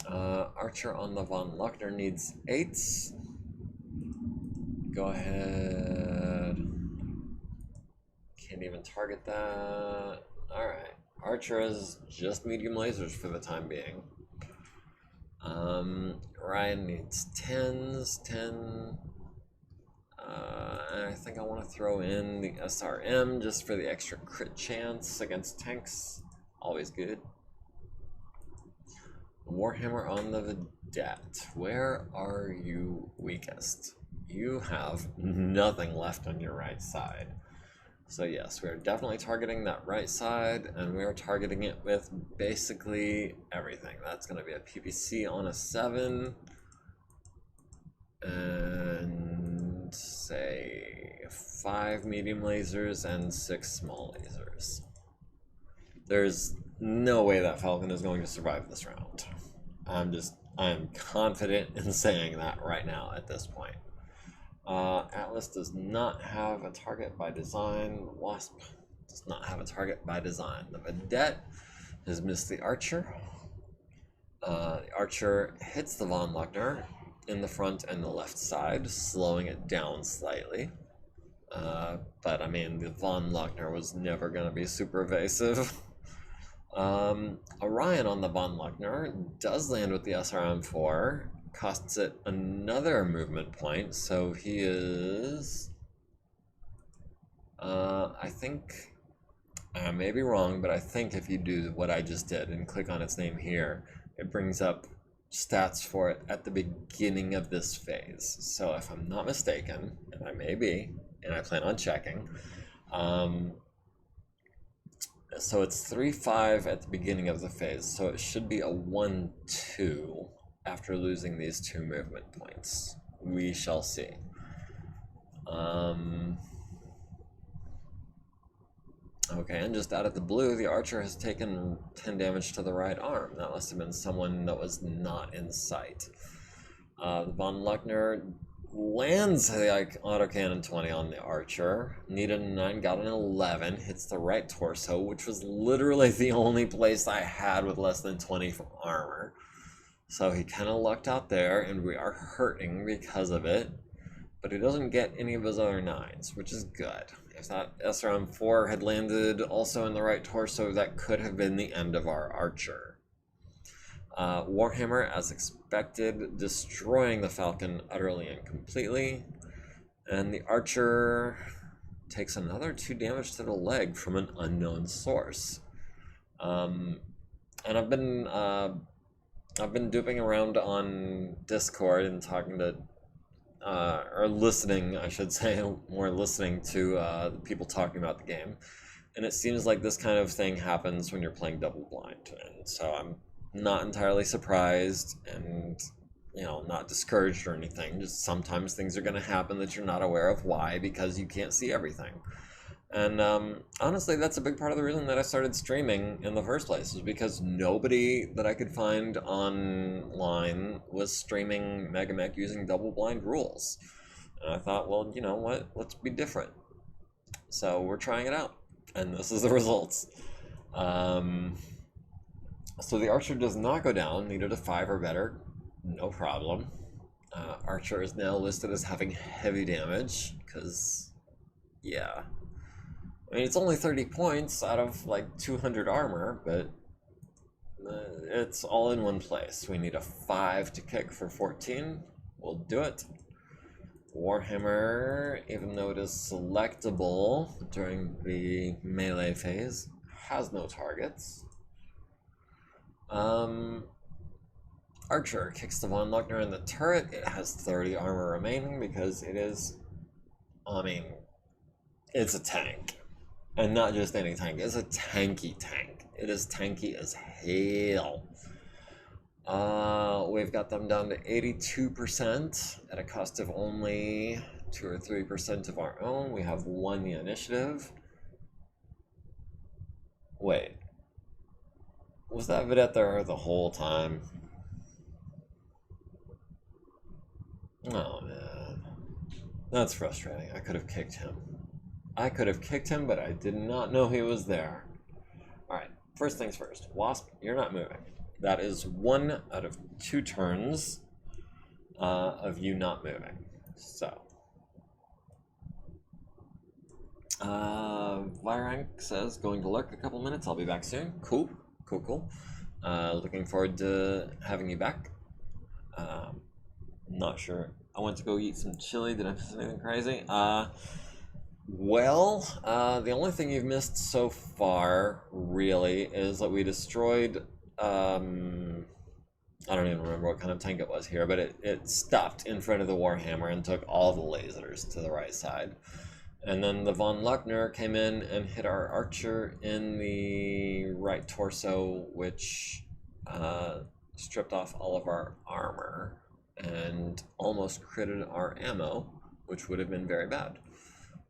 Archer on the von Luckner needs 8s. Go ahead. Can't even target that. Alright. Archer is just medium lasers for the time being. Ryan needs 10s, 10. And I think I want to throw in the SRM just for the extra crit chance against tanks. Always good. Warhammer on the Vedette. Where are you weakest? You have nothing left on your right side. So yes, we are definitely targeting that right side, and we are targeting it with basically everything. That's going to be a PPC on a 7, and say 5 medium lasers and 6 small lasers. There's no way that Falcon is going to survive this round. I am confident in saying that right now at this point. Atlas does not have a target by design. Wasp does not have a target by design. The Vedette has missed the Archer. The Archer hits the von Luckner in the front and the left side, slowing it down slightly. But I mean, the von Luckner was never going to be super evasive. Orion on the von Luckner does land with the SRM-4. Costs it another movement point, so he is, I think, I may be wrong, but I think if you do what I just did and click on its name here, it brings up stats for it at the beginning of this phase. So if I'm not mistaken, and I may be, and I plan on checking, so it's 3-5 at the beginning of the phase, so it should be a 1-2 after losing these 2 movement points. We shall see. Okay, and just out of the blue, the Archer has taken 10 damage to the right arm. That must have been someone that was not in sight. The von Luckner lands the autocannon 20 on the Archer. Needed a 9, got an 11. Hits the right torso, which was literally the only place I had with less than 20 from armor. So he kind of lucked out there, and we are hurting because of it. But he doesn't get any of his other 9s, which is good. If that SRM-4 had landed also in the right torso, that could have been the end of our Archer. Warhammer, as expected, destroying the Falcon utterly and completely. And the Archer takes another 2 damage to the leg from an unknown source. And I've been duping around on Discord and talking to, or listening, I should say, more listening to people talking about the game. And it seems like this kind of thing happens when you're playing double blind. And so I'm not entirely surprised and, you know, not discouraged or anything. Just sometimes things are going to happen that you're not aware of. Why? Because you can't see everything. And honestly, that's a big part of the reason that I started streaming in the first place, is because nobody that I could find online was streaming MekHQ using double blind rules. And I thought, well, you know what? Let's be different. So we're trying it out. And this is the results. So the Archer does not go down, needed a 5 or better, no problem. Archer is now listed as having heavy damage, because, yeah. I mean, it's only 30 points out of like 200 armor, but it's all in one place. We need a 5 to kick for 14. We'll do it. Warhammer, even though it is selectable during the melee phase, has no targets. Archer kicks the Von Luckner in the turret. It has 30 armor remaining because it is, I mean, it's a tank. And not just any tank, it's a tanky tank. It is tanky as hell. We've got them down to 82% at a cost of only 2 or 3% of our own. We have won the initiative. Wait. Was that Vedette there the whole time? Oh man. That's frustrating. I could have kicked him. But I did not know he was there. Alright, first things first. Wasp, you're not moving. That is 1 out of 2 turns of you not moving. So. Virank says, going to lurk a couple minutes. I'll be back soon. Cool. Looking forward to having you back. Not sure. I went to go eat some chili. Did I miss anything crazy? Well, the only thing you've missed so far, really, is that we destroyed, I don't even remember what kind of tank it was here, but it stopped in front of the Warhammer and took all the lasers to the right side. And then the Von Luckner came in and hit our Archer in the right torso, which stripped off all of our armor and almost critted our ammo, which would have been very bad.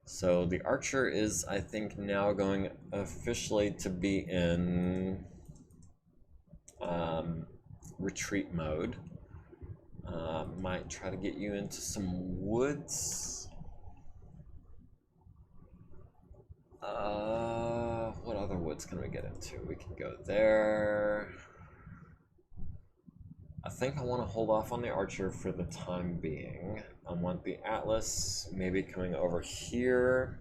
So the Archer is, I think, now going officially to be in retreat mode. Might try to get you into some woods. What other woods can we get into? We can go there. I think I want to hold off on the Archer for the time being. I want the Atlas maybe coming over here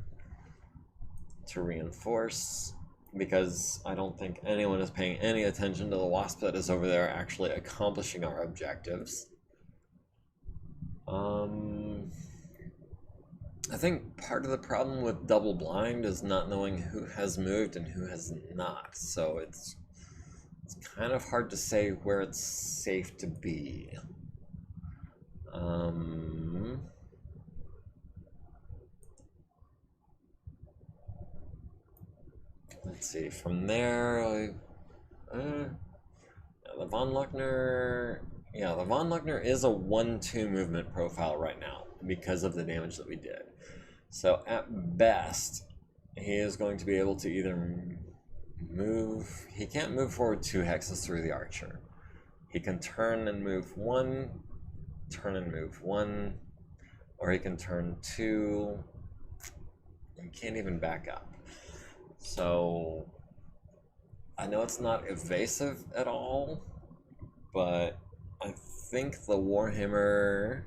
to reinforce, because I don't think anyone is paying any attention to the Wasp that is over there actually accomplishing our objectives. I think part of the problem with double blind is not knowing who has moved and who has not, so it's kind of hard to say where it's safe to be. Let's see, from there, the Von Luckner, yeah, the Von Luckner is a 1-2 movement profile right now because of the damage that we did. So at best, he is going to be able to either move, he can't move forward 2 hexes through the Archer. He can turn and move 1, turn and move 1, or he can turn 2. He can't even back up. So I know it's not evasive at all, but I think the Warhammer,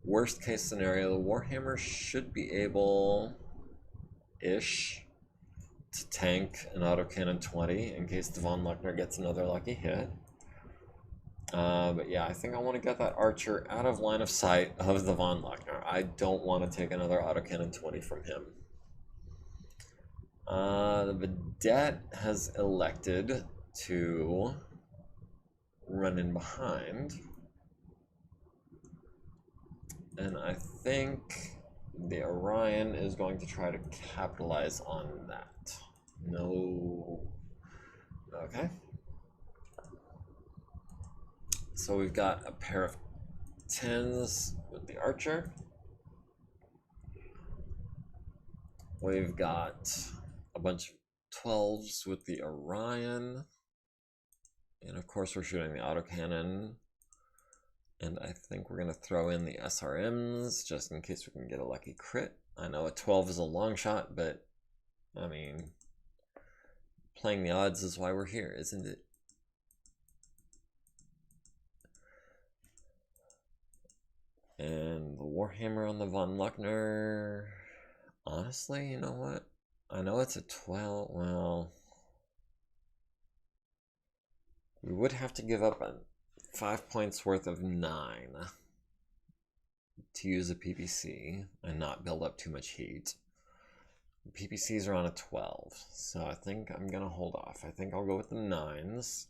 worst case scenario, the Warhammer should be able-ish to tank an autocannon 20 in case the Von Luckner gets another lucky hit. But yeah, I think I want to get that archer out of line of sight of the von Luckner. I don't want to take another autocannon 20 from him. The vedette has elected to run in behind. And I think the Orion is going to try to capitalize on that. No. Okay. So we've got a pair of 10s with the archer. We've got a bunch of 12s with the Orion. And of course we're shooting the autocannon. And I think we're going to throw in the SRMs just in case we can get a lucky crit. I know a 12 is a long shot, but I mean, playing the odds is why we're here, isn't it? And the Warhammer on the von Luckner. Honestly, you know what? I know it's a 12. Well, we would have to give up 5 points worth of 9 to use a PPC and not build up too much heat. PPCs are on a 12, so I think I'm gonna hold off. I think I'll go with the 9s.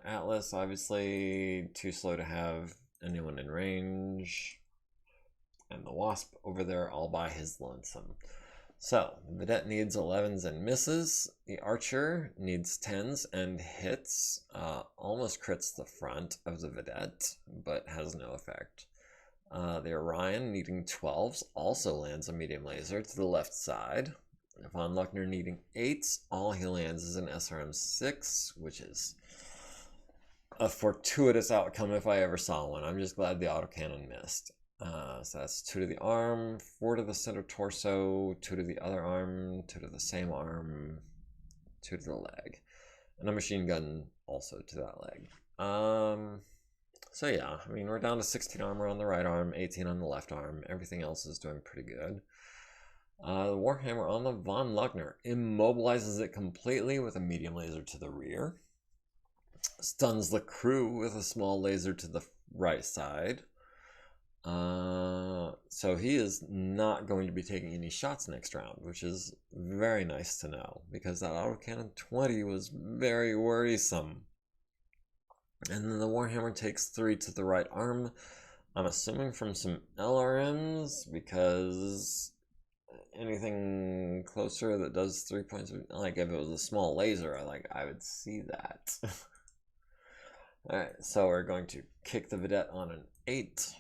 Atlas, obviously, too slow to have anyone in range. And the Wasp over there all by his lonesome. So, the Vedette needs 11s and misses. The Archer needs 10s and hits. Almost crits the front of the Vedette, but has no effect. The Orion needing 12s also lands a medium laser to the left side. Von Luckner needing 8s. All he lands is an SRM 6, which is a fortuitous outcome if I ever saw one. I'm just glad the autocannon missed. So that's 2 to the arm, 4 to the center torso, 2 to the other arm, 2 to the same arm, 2 to the leg. And a machine gun also to that leg. So yeah, I mean, we're down to 16 armor on the right arm, 18 on the left arm. Everything else is doing pretty good. The Warhammer on the von Luckner immobilizes it completely with a medium laser to the rear. Stuns the crew with a small laser to the right side. So he is not going to be taking any shots next round, which is very nice to know, because that autocannon 20 was very worrisome. And then the Warhammer takes 3 to the right arm. I'm assuming from some LRMs, because anything closer that does 3 points, like if it was a small laser, I would see that. Alright, so we're going to kick the Vedette on an 8.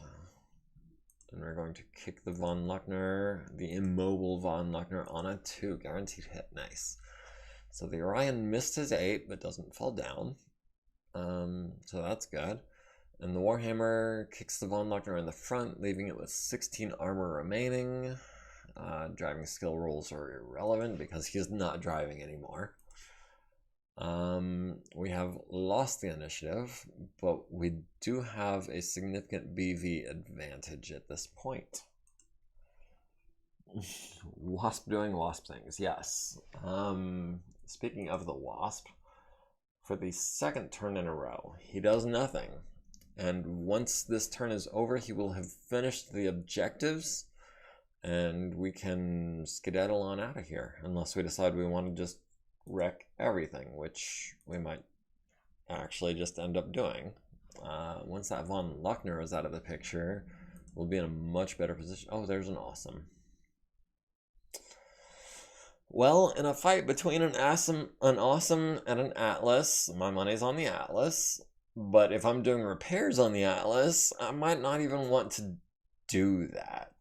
And we're going to kick the von Luckner, the immobile von Luckner, on a 2. Guaranteed hit. Nice. So the Orion missed his 8, but doesn't fall down. So that's good. And the Warhammer kicks the von Luckner in the front, leaving it with 16 armor remaining. Driving skill rules are irrelevant because he's not driving anymore. We have lost the initiative, but we do have a significant BV advantage at this point. Wasp doing Wasp things, yes. Speaking of the Wasp, for the second turn in a row, he does nothing. And once this turn is over, he will have finished the objectives, and we can skedaddle on out of here, unless we decide we want to just wreck everything, which we might actually just end up doing. Once that von Luckner is out of the picture, we'll be in a much better position. Oh, there's an awesome. Well, in a fight between an awesome and an Atlas, my money's on the Atlas. But if I'm doing repairs on the Atlas, I might not even want to do that.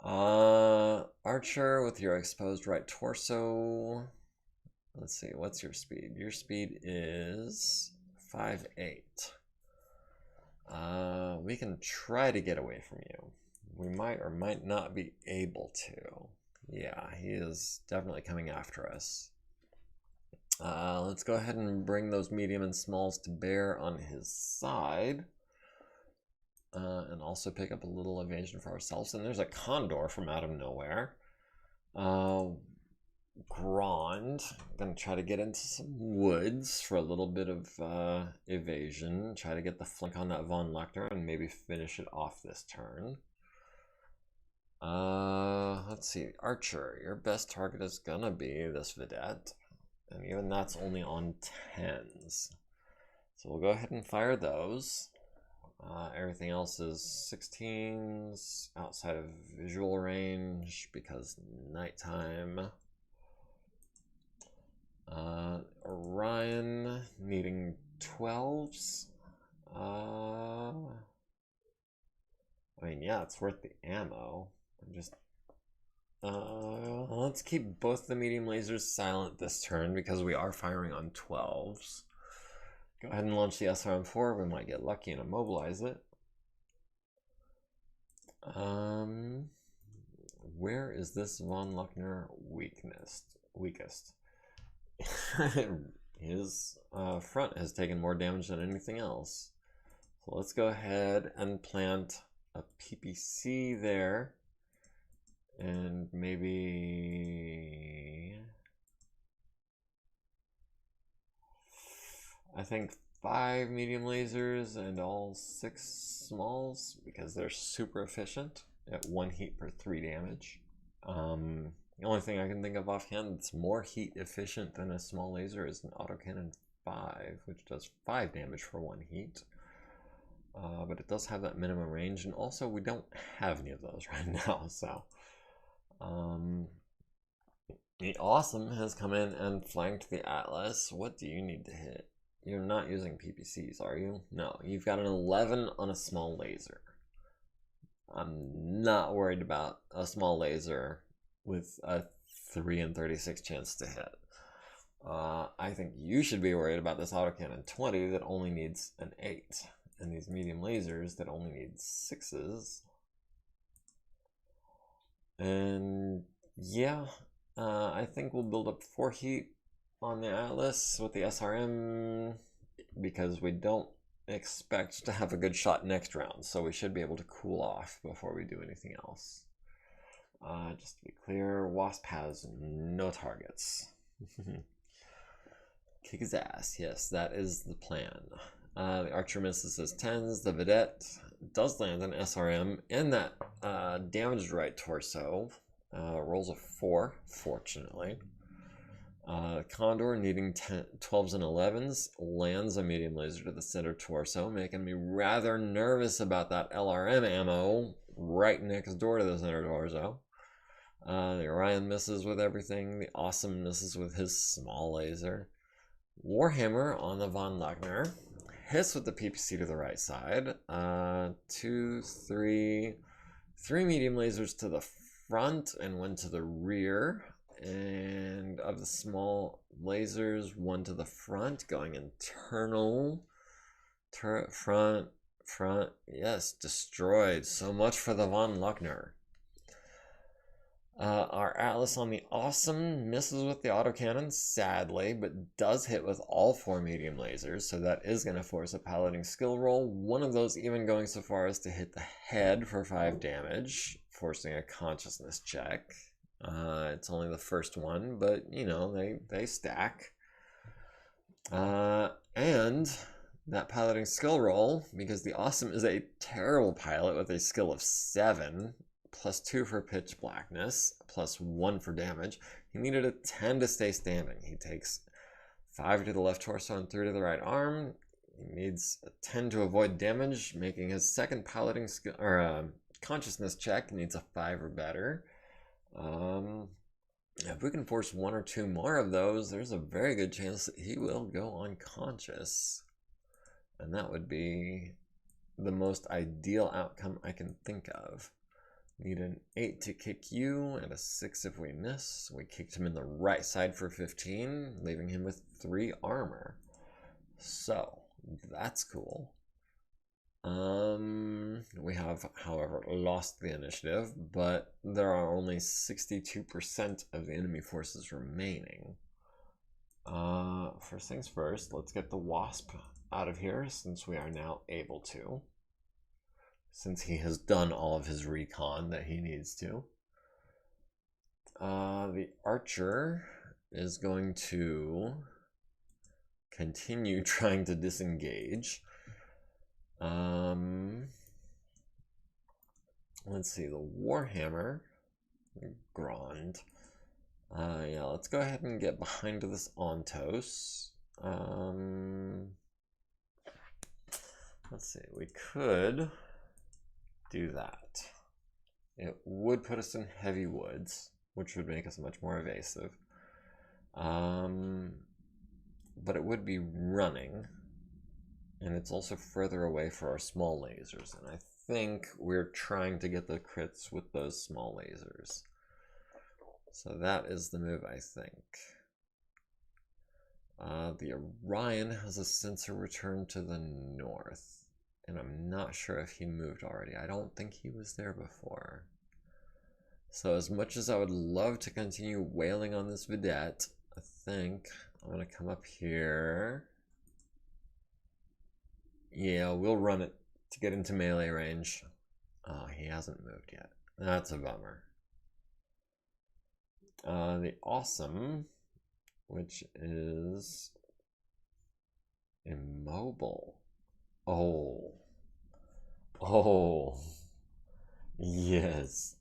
Archer with your exposed right torso. Let's see, what's your speed? Your speed is 5'8". We can try to get away from you. We might or might not be able to. Yeah, he is definitely coming after us. Let's go ahead and bring those medium and smalls to bear on his side. And also pick up a little evasion for ourselves. And there's a condor from out of nowhere. Grand. I'm gonna try to get into some woods for a little bit of evasion. Try to get the flank on that Von Lechner and maybe finish it off this turn. Let's see. Archer, your best target is gonna be this Vedette. And even that's only on 10s. So we'll go ahead and fire those. Everything else is 16s outside of visual range because nighttime. Orion needing 12s. I mean, yeah, it's worth the ammo. I'm just let's keep both the medium lasers silent this turn because we are firing on 12s. Go ahead and launch the SRM4. We might get lucky and immobilize it. Where is this Von Lechner weakest? His front has taken more damage than anything else. So let's go ahead and plant a PPC there. And maybe, I think 5 medium lasers and all 6 smalls because they're super efficient at 1 heat per 3 damage. The only thing I can think of offhand that's more heat efficient than a small laser is an autocannon 5, which does 5 damage for 1 heat. But it does have that minimum range, and also we don't have any of those right now, so. The Awesome has come in and flanked the Atlas. What do you need to hit? You're not using PPCs, are you? No, you've got an 11 on a small laser. I'm not worried about a small laser with a 3 in 36 chance to hit. I think you should be worried about this autocannon 20 that only needs an 8, and these medium lasers that only need 6s. And yeah, I think we'll build up 4 heat on the Atlas with the SRM because we don't expect to have a good shot next round, so we should be able to cool off before we do anything else. Just to be clear, Wasp has no targets. Kick his ass. Yes, that is the plan. The Archer misses his 10s. The Vedette does land an SRM in that damaged right torso. Rolls a 4, fortunately. Condor, needing 12s and 11s, lands a medium laser to the center torso, making me rather nervous about that LRM ammo right next door to the center torso. The Orion misses with everything. The Awesome misses with his small laser. Warhammer on the Von Lechner hits with the PPC to the right side. 2, 3 medium lasers to the front and 1 to the rear. And of the small lasers, 1 to the front, going internal. Turret front. Yes, destroyed. So much for the Von Lechner. Our Atlas on the Awesome misses with the autocannon, sadly, but does hit with all 4 medium lasers, so that is going to force a piloting skill roll. One of those even going so far as to hit the head for 5 damage, forcing a consciousness check. It's only the first one, but, you know, they stack. And that piloting skill roll, because the Awesome is a terrible pilot with a skill of 7, +2 for pitch blackness, +1 for damage. He needed a 10 to stay standing. He takes 5 to the left torso and 3 to the right arm. He needs a 10 to avoid damage, making his second piloting skill or consciousness check needs a 5 or better. If we can force 1 or 2 more of those, there's a very good chance that he will go unconscious, and that would be the most ideal outcome I can think of. Need an 8 to kick you and a 6 if we miss. We kicked him in the right side for 15, leaving him with 3 armor. So, that's cool. We have, however, lost the initiative, but there are only 62% of the enemy forces remaining. First things first, let's get the Wasp out of here since we are now able to. Since he has done all of his recon that he needs to. The archer is going to continue trying to disengage. Let's see, the Warhammer, Grand. Yeah, let's go ahead and get behind this Ontos. Let's see, we could do that. It would put us in heavy woods, which would make us much more evasive. But it would be running, and it's also further away for our small lasers, and I think we're trying to get the crits with those small lasers. So that is the move, I think. The Orion has a sensor return to the north, and I'm not sure if he moved already. I don't think he was there before. So as much as I would love to continue wailing on this vedette, I think I'm gonna come up here. Yeah, we'll run it to get into melee range. Oh, he hasn't moved yet. That's a bummer. The Awesome, which is immobile. Oh. Yes.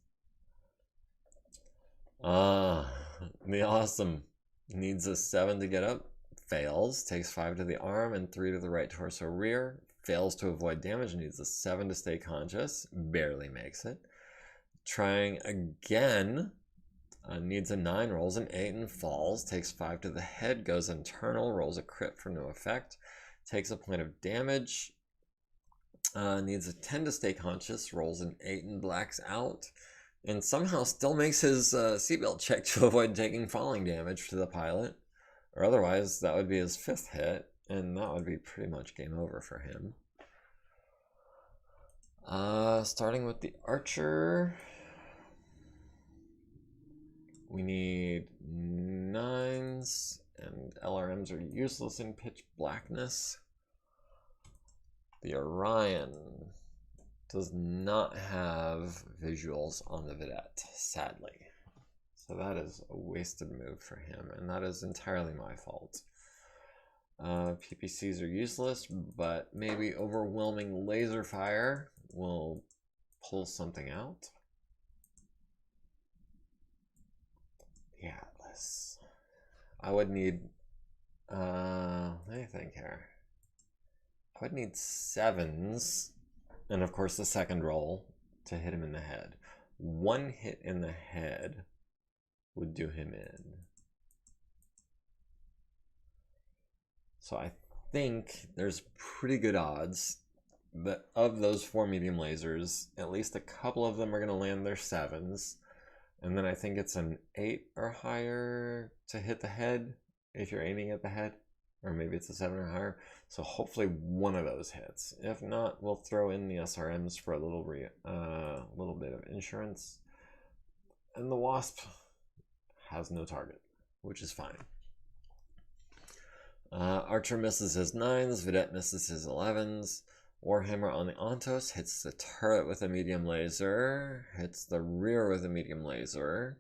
The Awesome needs a 7 to get up, fails, takes 5 to the arm and 3 to the right torso rear, fails to avoid damage, needs a 7 to stay conscious, barely makes it. Trying again, needs a 9, rolls an 8 and falls, takes 5 to the head, goes internal, rolls a crit for no effect, takes a point of damage, needs a 10 to stay conscious, rolls an 8 and blacks out, and somehow still makes his seatbelt check to avoid taking falling damage to the pilot, or otherwise that would be his 5th hit, and that would be pretty much game over for him. Starting with the archer, we need 9s, and LRMs are useless in pitch blackness. The Orion does not have visuals on the vedette, sadly. So that is a wasted move for him, and that is entirely my fault. PPCs are useless, but maybe overwhelming laser fire will pull something out. The Atlas. I would need, let me think here. I would need 7s, and of course the second roll to hit him in the head. 1 hit in the head would do him in. So I think there's pretty good odds that of those 4 medium lasers, at least a couple of them are going to land their 7s. And then I think it's an 8 or higher to hit the head if you're aiming at the head. Or maybe it's a 7 or higher. So hopefully one of those hits. If not, we'll throw in the SRMs for a little bit of insurance. And the Wasp has no target, which is fine. Archer misses his 9s, Vedette misses his 11s. Warhammer on the Ontos hits the turret with a medium laser, hits the rear with a medium laser,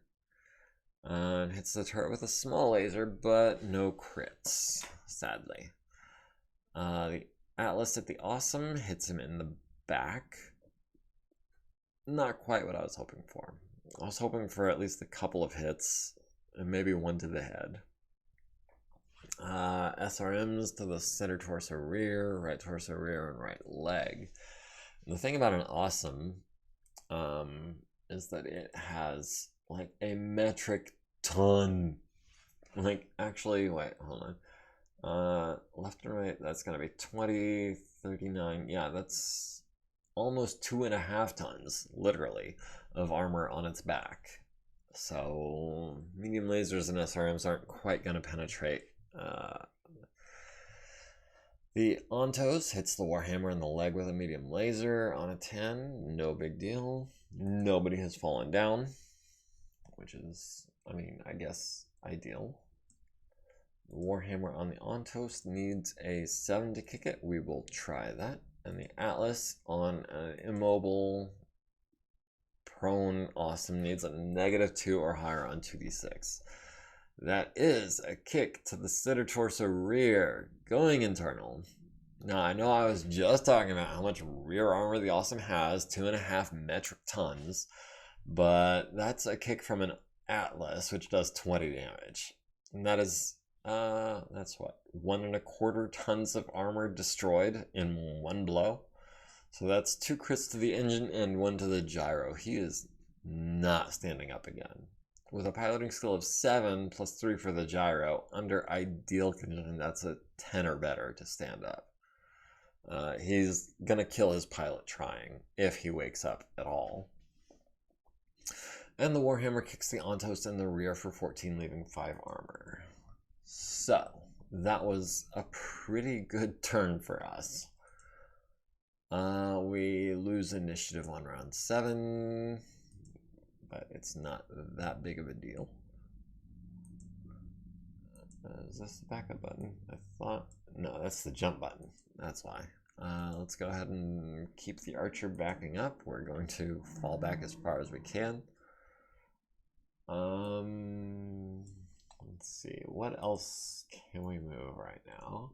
and hits the turret with a small laser, but no crits, sadly. The Atlas at the Awesome hits him in the back. Not quite what I was hoping for. I was hoping for at least a couple of hits, and maybe 1 to the head. SRMs to the center torso rear, right torso rear, and right leg. And the thing about an Awesome is that it has like a metric ton. Like, actually, wait, hold on. Left and right, that's gonna be 20, 39. Yeah, that's almost 2.5 tons, literally, of armor on its back. So medium lasers and SRMs aren't quite gonna penetrate. The Ontos hits the Warhammer in the leg with a medium laser on a 10. No big deal. Nobody has fallen down, which is, I mean, I guess ideal. The Warhammer on the Ontos needs a 7 to kick it. We will try that. And the Atlas on an immobile prone awesome needs a -2 or higher on 2d6. That is a kick to the center torso rear, going internal. Now, I know I was just talking about how much rear armor the Awesome has, 2.5 metric tons, but that's a kick from an Atlas, which does 20 damage. And that is, that's what, 1.25 tons of armor destroyed in one blow. So that's 2 crits to the engine and 1 to the gyro. He is not standing up again. With a piloting skill of 7 plus 3 for the gyro, under ideal condition, that's a 10 or better to stand up. He's gonna kill his pilot trying, if he wakes up at all. And the Warhammer kicks the Ontos in the rear for 14, leaving 5 armor. So, that was a pretty good turn for us. We lose initiative on round 7, but it's not that big of a deal. Is this the backup button? I thought, no, that's the jump button. That's why. Let's go ahead and keep the archer backing up. We're going to fall back as far as we can. Let's see, what else can we move right now?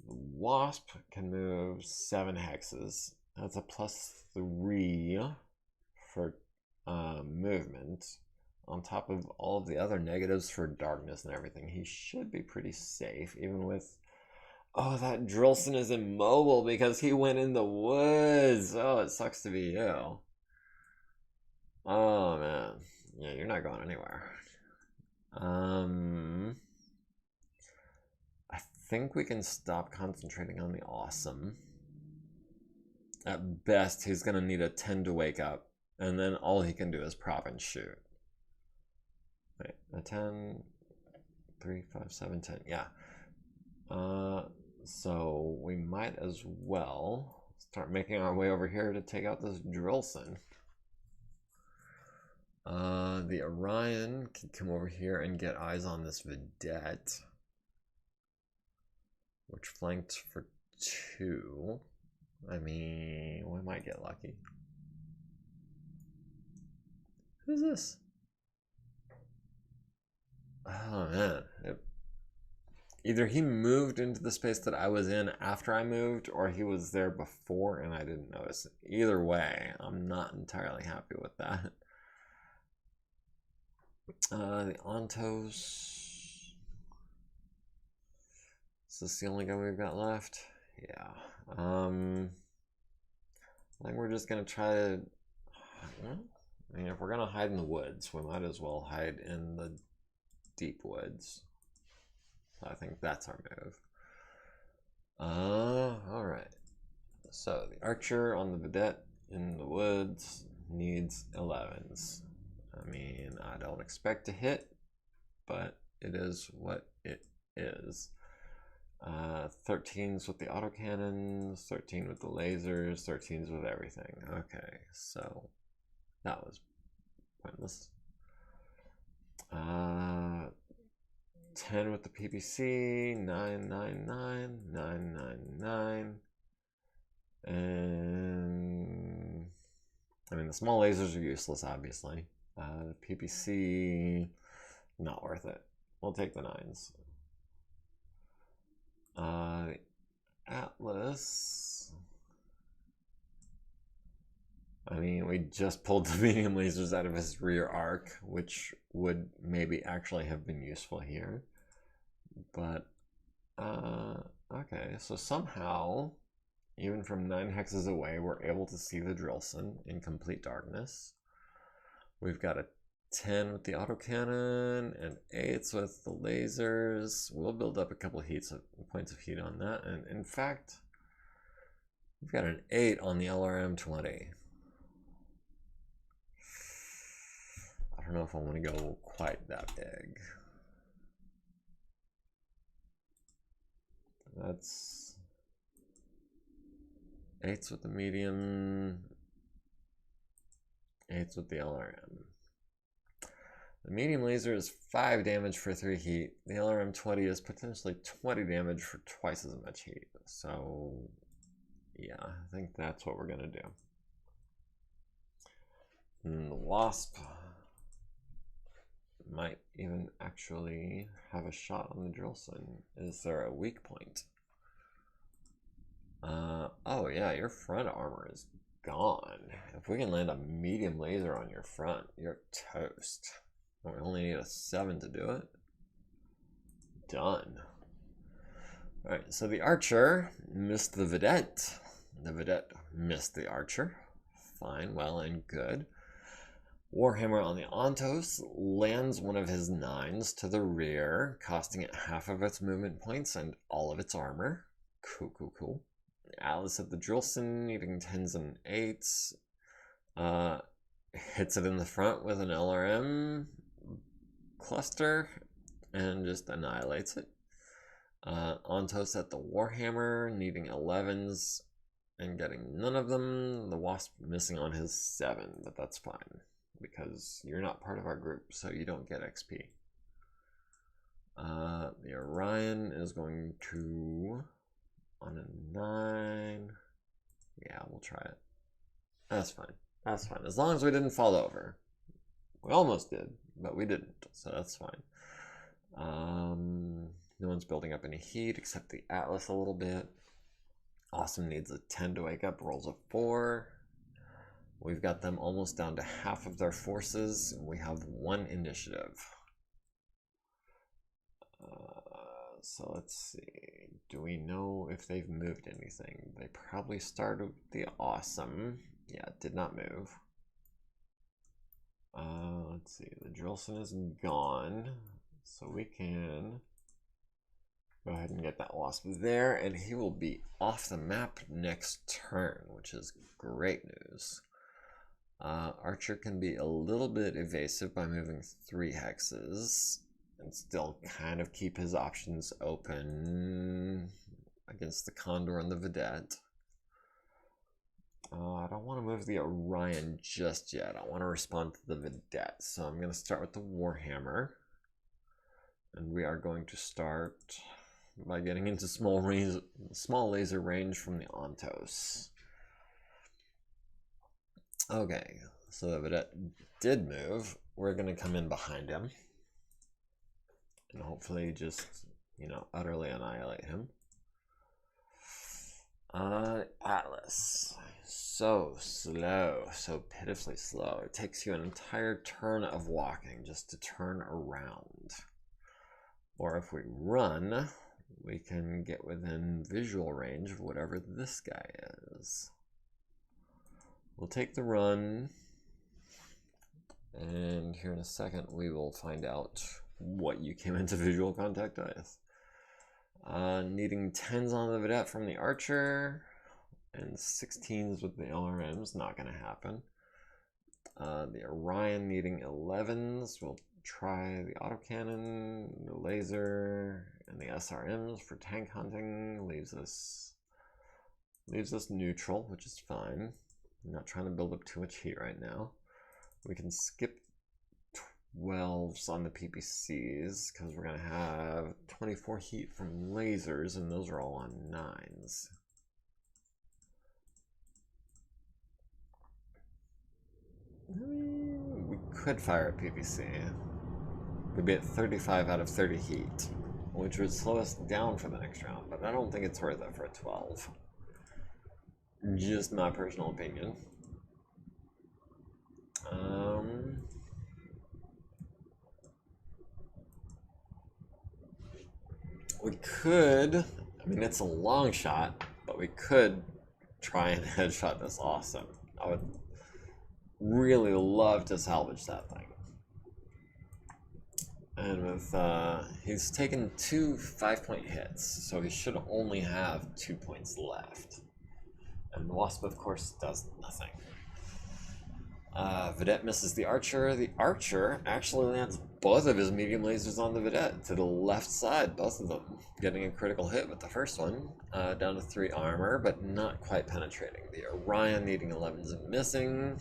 The Wasp can move 7 hexes. That's a +3 for movement. On top of all of the other negatives for darkness and everything, he should be pretty safe, even with... Oh, that Drillson is immobile because he went in the woods. Oh, it sucks to be you. Oh, man. Yeah, you're not going anywhere. I think we can stop concentrating on the Awesome. At best, he's going to need a 10 to wake up, and then all he can do is prop and shoot. Wait, a 10, 3, 5, 7, 10, yeah. So we might as well start making our way over here to take out this Drillson. The Orion can come over here and get eyes on this Vedette, which flanked for 2. I mean, we might get lucky. Who's this? Oh man, either he moved into the space that I was in after I moved, or he was there before and I didn't notice. Either way, I'm not entirely happy with that. The Ontos. Is this the only guy we've got left? Yeah. I think we're just gonna try to... I mean, if we're gonna hide in the woods, we might as well hide in the deep woods. I think that's our move. Alright. So the archer on the Vedette in the woods needs 11s. I mean, I don't expect to hit, but it is what it is. 13s with the autocannons, 13 with the lasers, 13s with everything. Okay, so that was pointless. 10 with the PPC, 999, 999, and I mean the small lasers are useless, obviously. The PPC, not worth it. We'll take the 9s. The Atlas. I mean, we just pulled the medium lasers out of his rear arc, which would maybe actually have been useful here. But, okay, so somehow, even from 9 hexes away, we're able to see the Drillson in complete darkness. We've got a 10 with the autocannon and 8s with the lasers. We'll build up a couple points of heat on that. And in fact, we've got an 8 on the LRM-20. I don't know if I want to go quite that big. That's 8s with the medium, 8s with the LRM. The medium laser is 5 damage for 3 heat. The LRM-20 is potentially 20 damage for twice as much heat. So, yeah, I think that's what we're going to do. And the Wasp might even actually have a shot on the Drillson. Is there a weak point? Oh yeah, your front armor is gone. If we can land a medium laser on your front, you're toast. We only need a 7 to do it. Done. Alright, so the Archer missed the Vedette. The Vedette missed the Archer. Fine, well, and good. Warhammer on the Ontos lands one of his 9s to the rear, costing it half of its movement points and all of its armor. Cool, cool, cool. Atlas at the Drillson, needing 10s and 8s. Hits it in the front with an LRM cluster and just annihilates it. Ontos at the Warhammer, needing 11s and getting none of them. The Wasp missing on his 7, but that's fine because you're not part of our group, so you don't get XP. The Orion is going to, on a 9, yeah, we'll try it. That's fine, that's fine, as long as we didn't fall over. We almost did, but we didn't, so that's fine. No one's building up any heat except the Atlas a little bit. Awesome needs a 10 to wake up, rolls a 4. We've got them almost down to half of their forces, and we have 1 initiative. So let's see. Do we know if they've moved anything? They probably started the Awesome. Yeah, it did not move. Let's see. The Drillson is gone, so we can go ahead and get that Wasp there, and he will be off the map next turn, which is great news. Archer can be a little bit evasive by moving 3 hexes and still kind of keep his options open against the Condor and the Vedette. I don't want to move the Orion just yet. I want to respond to the Vedette, so I'm going to start with the Warhammer. And we are going to start by getting into small laser range from the Ontos. Okay, so the Vedette did move. We're going to come in behind him and hopefully just, you know, utterly annihilate him. Atlas. So slow, so pitifully slow. It takes you an entire turn of walking just to turn around. Or if we run, we can get within visual range of whatever this guy is. We'll take the run, and here in a second we will find out what you came into visual contact with. Needing 10s on the Vedette from the Archer, and 16s with the LRMs, not going to happen. The Orion needing 11s, we'll try the autocannon, the laser, and the SRMs for tank hunting. Leaves us neutral, which is fine. I'm not trying to build up too much heat right now. We can skip 12s on the PPCs because we're going to have 24 heat from lasers, and those are all on 9s. We could fire a PPC. We'd be at 35 out of 30 heat, which would slow us down for the next round, but I don't think it's worth it for a 12. Just my personal opinion. We could, I mean, it's a long shot, but we could try and headshot this Awesome. I would really love to salvage that thing. And with, he's taken 2 5-point hits, so he should only have 2 points left. And the Wasp, of course, does nothing. Vedette misses the Archer. The Archer actually lands both of his medium lasers on the Vedette to the left side, both of them getting a critical hit with the first one, down to 3 armor, but not quite penetrating. The Orion needing 11s and missing.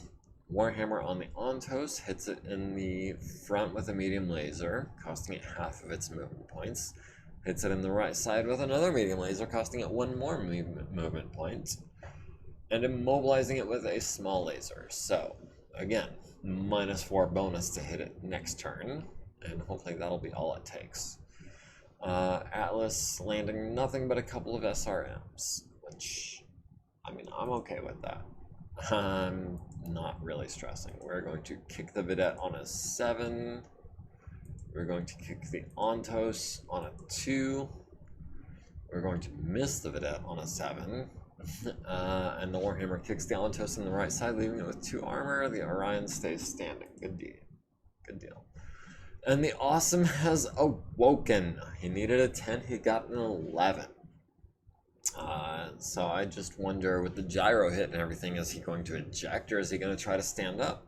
Warhammer on the Ontos hits it in the front with a medium laser, costing it half of its movement points. Hits it in the right side with another medium laser, costing it 1 more movement point. And immobilizing it with a small laser. So, again, -4 bonus to hit it next turn, and hopefully that'll be all it takes. Atlas landing nothing but a couple of SRMs, which, I mean, I'm okay with that. I'm not really stressing. We're going to kick the Vidette on a 7. We're going to kick the Ontos on a 2. We're going to miss the Vidette on a 7. And the Warhammer kicks the Ontos in the right side, leaving it with 2 armor. The Orion stays standing. Good deal. Good deal. And the Awesome has awoken. He needed a 10. He got an 11. So I just wonder, with the gyro hit and everything, is he going to eject or is he going to try to stand up?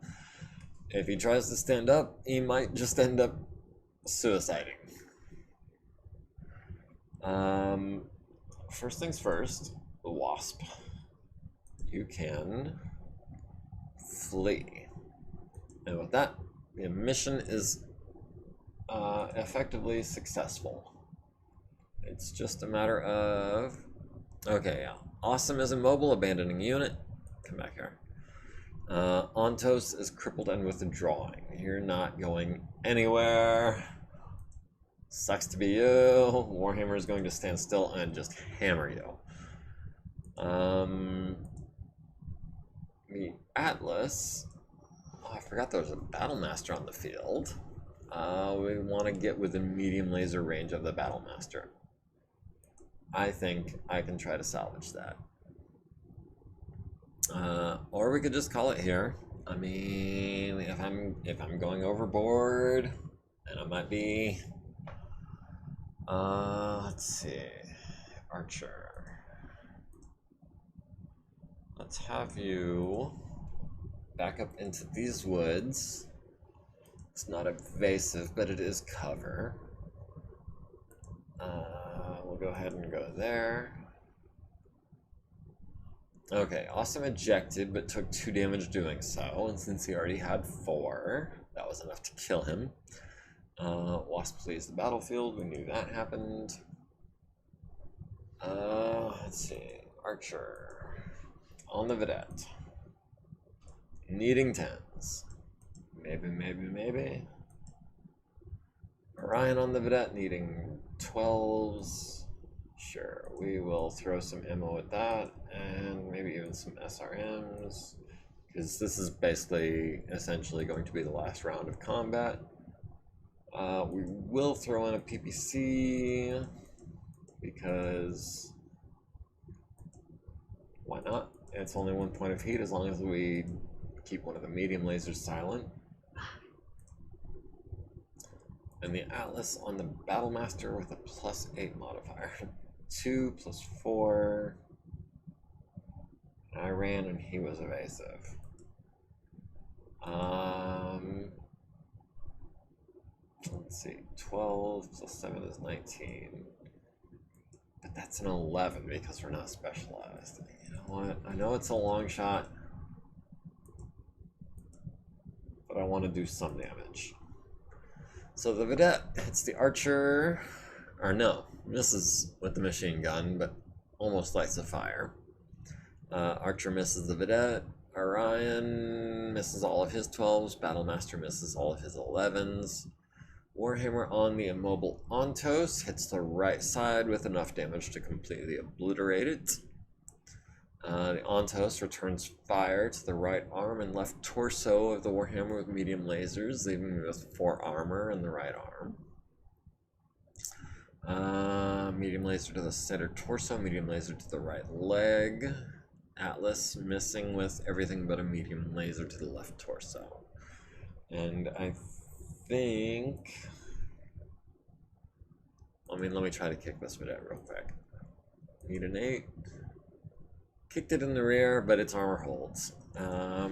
If he tries to stand up, he might just end up suiciding. First things first, the Wasp. You can flee. And with that, the mission is effectively successful. It's just a matter of... Okay, yeah. Awesome is immobile, abandoning unit. Come back here. Ontos is crippled and withdrawing. You're not going anywhere. Sucks to be you. Warhammer is going to stand still and just hammer you. The Atlas... Oh, I forgot there was a Battlemaster on the field. We want to get within medium laser range of the Battlemaster. I think I can try to salvage that. Or we could just call it here. I mean, if I'm going overboard, and I might be... let's see. Archer. Let's have you back up into these woods. It's not evasive, but it is cover. We'll go ahead and go there. Okay, Awesome ejected, but took 2 damage doing so, and since he already had 4, that was enough to kill him. Wasp leaves the battlefield, we knew that happened. Let's see, Archer on the Vidette. Needing 10s. Maybe. Orion on the Vidette needing 12s. Sure, we will throw some ammo at that, and maybe even some SRMs, because this is basically, essentially going to be the last round of combat. We will throw in a PPC, because why not? It's only 1 point of heat as long as we keep one of the medium lasers silent. And the Atlas on the Battlemaster with a +8 modifier. 2 + 4. I ran and he was evasive. Let's see, 12 + 7 is 19. But that's an 11 because we're not specialized. You know what? I know it's a long shot, but I want to do some damage. So the Vidette hits the Archer, or no, misses with the machine gun, but almost lights a fire. Archer misses the Vidette. Orion misses all of his 12s. Battlemaster misses all of his 11s. Warhammer on the immobile Ontos hits the right side with enough damage to completely obliterate it. The Ontos returns fire to the right arm and left torso of the Warhammer with medium lasers, leaving me with 4 armor in the right arm. Medium laser to the center torso, medium laser to the right leg. Atlas missing with everything but a medium laser to the left torso. And I think... let me try to kick this Vidette real quick. Need an 8. Kicked it in the rear, but its armor holds. I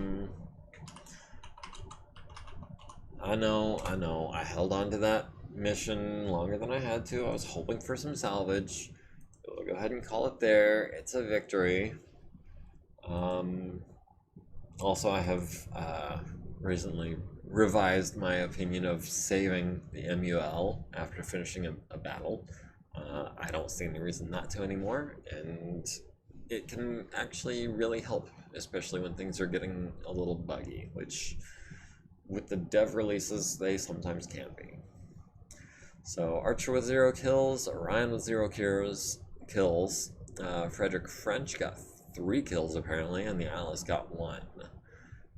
know. I held on to that mission longer than I had to. I was hoping for some salvage. We'll go ahead and call it there. It's a victory. Also, I have recently revised my opinion of saving the MUL after finishing a battle. I don't see any reason not to anymore, and it can actually really help, especially when things are getting a little buggy, which with the dev releases, they sometimes can be. So Archer with 0 kills, Orion with 0 kills, Frederick French got 3 kills apparently, and the Atlas got 1.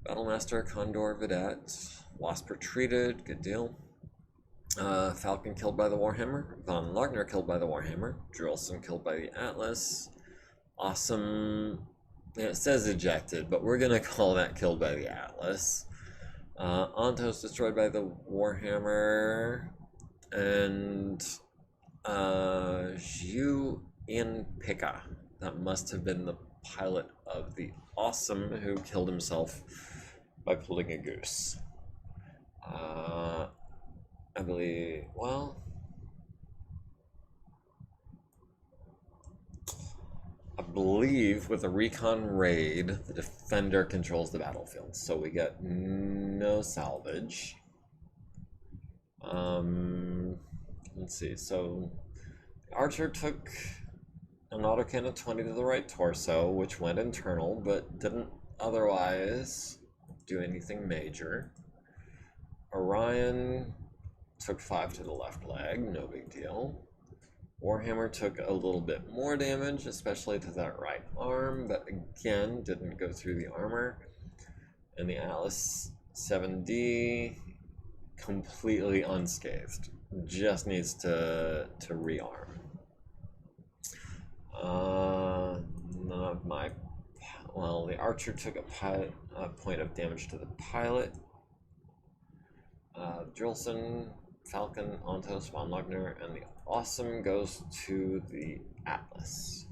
Battlemaster, Condor, Vedette, Wasp retreated, good deal. Falcon killed by the Warhammer, Von Logner killed by the Warhammer, Drillson killed by the Atlas, Awesome, it says ejected, but we're gonna call that killed by the Atlas. Ontos destroyed by the Warhammer, and Zhu In Pika, that must have been the pilot of the Awesome who killed himself by pulling a goose. I believe, well, I believe with a Recon raid, the defender controls the battlefield, so we get no salvage. Let's see, so Archer took an autocannon 20 to the right torso, which went internal, but didn't otherwise do anything major. Orion took 5 to the left leg, no big deal. Warhammer took a little bit more damage, especially to that right arm, but again, didn't go through the armor. And the Atlas 7D, completely unscathed. Just needs to rearm. None of my... Well, the Archer took a point of damage to the pilot. Drillson, Falcon, Ontos, Von Logner, and the Awesome goes to the Atlas.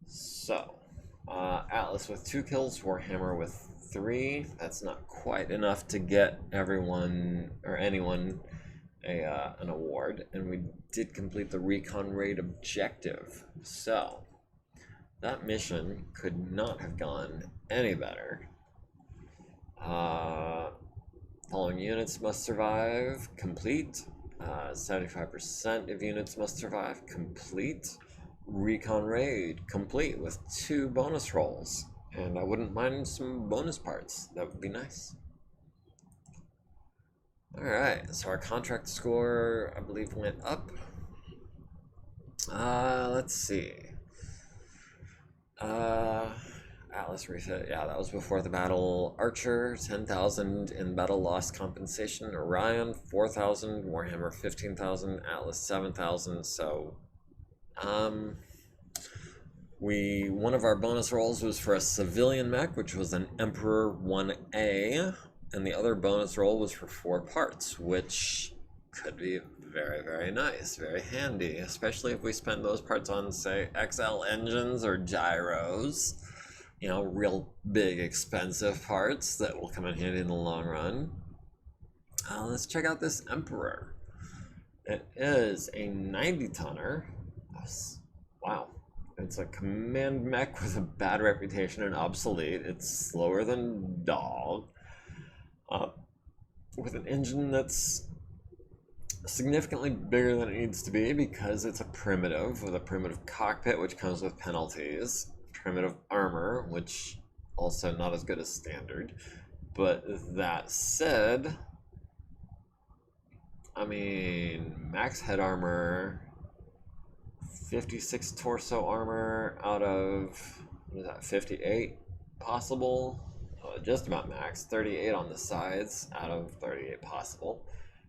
So, Atlas with 2 kills, Warhammer with 3. That's not quite enough to get everyone or anyone an award, and we did complete the Recon raid objective. So, that mission could not have gone any better. Following units must survive, complete. 75% of units must survive, complete. Recon raid, complete with 2 bonus rolls. And I wouldn't mind some bonus parts, that would be nice. Alright, so our contract score, I believe, went up. Let's see. Atlas refit, yeah, that was before the battle. Archer, 10,000 in battle loss compensation. Orion, 4,000. Warhammer, 15,000. Atlas, 7,000. So, one of our bonus rolls was for a civilian mech, which was an Emperor 1A, and the other bonus roll was for 4 parts, which could be very, very nice, very handy, especially if we spend those parts on, say, XL engines or gyros. You know, real big, expensive parts that will come in handy in the long run. Let's check out this Emperor. It is a 90-tonner. Wow. It's a command mech with a bad reputation and obsolete. It's slower than dog. With an engine that's significantly bigger than it needs to be because it's a primitive, with a primitive cockpit, which comes with penalties. Primitive armor, which also not as good as standard. But that said, I mean, max head armor, 56 torso armor out of, what is that, 58 possible? Just about max. 38 on the sides out of 38 possible.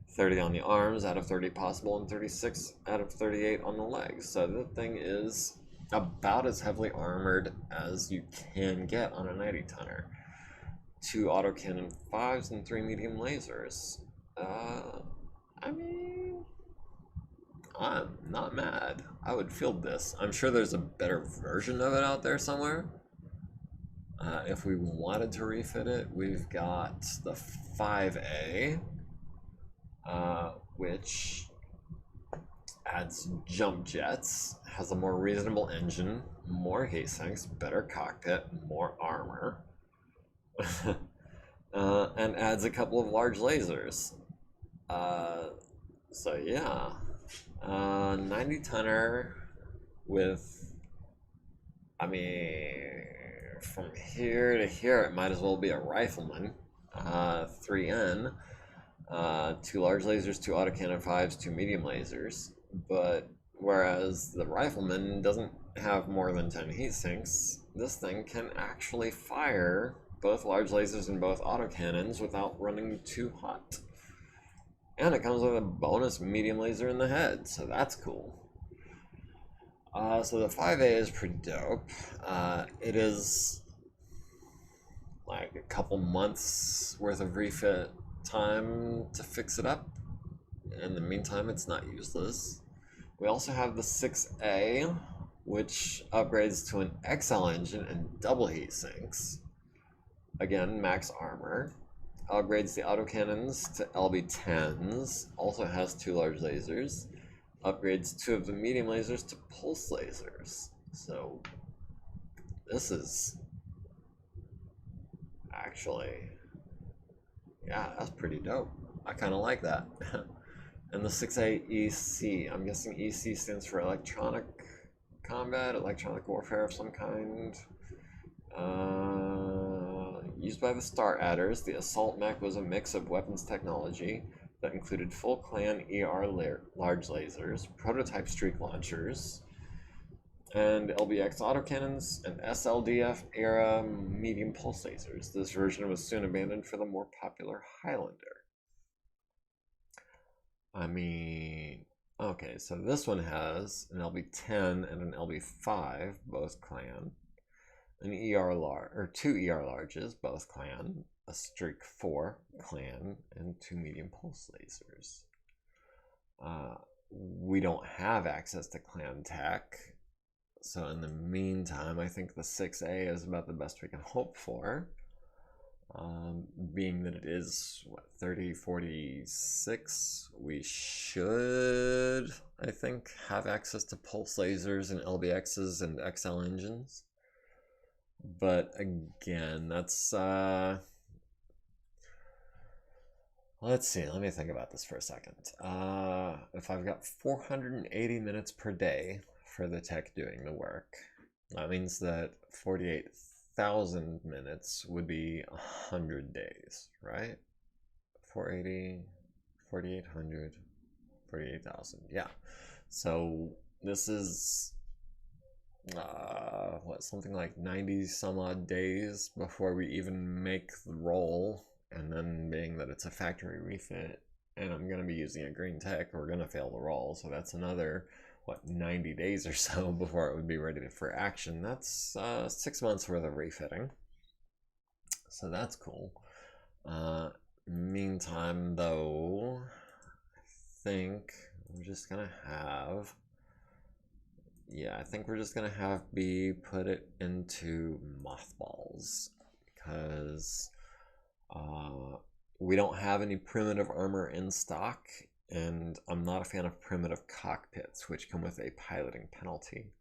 30 on the arms out of 30 possible, and 36 out of 38 on the legs. So the thing is about as heavily armored as you can get on a 90-tonner. 2 autocannon 5s and 3 medium lasers. I mean, I'm not mad. I would field this. I'm sure there's a better version of it out there somewhere. If we wanted to refit it, we've got the 5A, which adds jump jets, has a more reasonable engine, more heat sinks, better cockpit, more armor, and adds a couple of large lasers. So yeah, 90-tonner with, I mean, from here to here, it might as well be a rifleman. 3N, 2 large lasers, 2 autocannon 5s, 2 medium lasers. But whereas the rifleman doesn't have more than 10 heat sinks, this thing can actually fire both large lasers and both autocannons without running too hot. And it comes with a bonus medium laser in the head, so that's cool. So the 5A is pretty dope. It is like a couple months worth of refit time to fix it up. In the meantime, it's not useless. We also have the 6A, which upgrades to an XL engine and double heat sinks. Again, max armor. Upgrades the autocannons to LB10s. Also has 2 large lasers. Upgrades 2 of the medium lasers to pulse lasers. So this is actually, yeah, that's pretty dope. I kind of like that. And the 6A EC, I'm guessing EC stands for electronic combat, electronic warfare of some kind. Used by the Star Adders, the assault mech was a mix of weapons technology that included full clan ER large lasers, prototype streak launchers, and LBX autocannons and SLDF era medium pulse lasers. This version was soon abandoned for the more popular Highlander. I mean, okay, so this one has an LB10 and an LB5, both clan, an ER large, or 2 ER larges, both clan, a streak 4 clan, and 2 medium pulse lasers. We don't have access to clan tech, so in the meantime, I think the 6A is about the best we can hope for. Being that it is, what, 3046, we should, I think, have access to pulse lasers and LBXs and XL engines. But again, that's, let's see, let me think about this for a second. If I've got 480 minutes per day for the tech doing the work, that means that 48,000 minutes would be 100 days, right? 480, 4,800, 48,000, yeah. So this is, what, something like 90 some odd days before we even make the roll. And then being that it's a factory refit and I'm going to be using a green tech, we're going to fail the roll. So that's another, what, 90 days or so before it would be ready for action. That's 6 months worth of refitting. So that's cool. Meantime, though, I think we're just going to have, yeah, I think we're just going to have B put it into mothballs because we don't have any primitive armor in stock, and I'm not a fan of primitive cockpits, which come with a piloting penalty.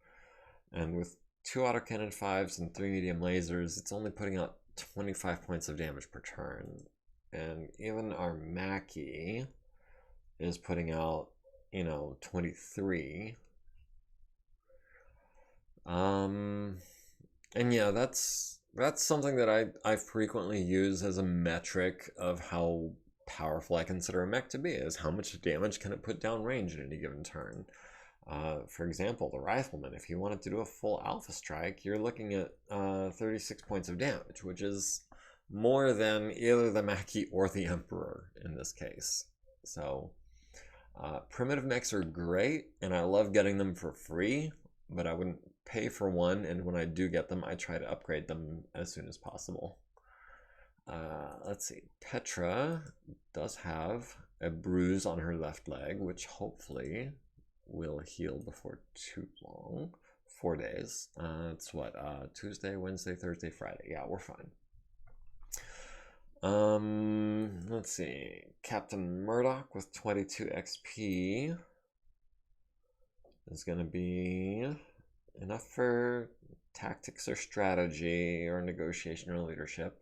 And with 2 autocannon 5s and 3 medium lasers, it's only putting out 25 points of damage per turn. And even our Mackie is putting out, 23. And yeah, that's something that I frequently use as a metric of how powerful I consider a mech to be, is how much damage can it put down range in any given turn. For example, the rifleman, if you wanted to do a full alpha strike, you're looking at 36 points of damage, which is more than either the Mackie or the Emperor in this case. So primitive mechs are great, and I love getting them for free, but I wouldn't pay for one, and when I do get them, I try to upgrade them as soon as possible. Let's see, Petra does have a bruise on her left leg, which hopefully will heal before too long. 4 days. It's what, Tuesday, Wednesday, Thursday, Friday. Yeah, we're fine. Let's see, Captain Murdoch with 22 XP is gonna be enough for tactics or strategy or negotiation or leadership.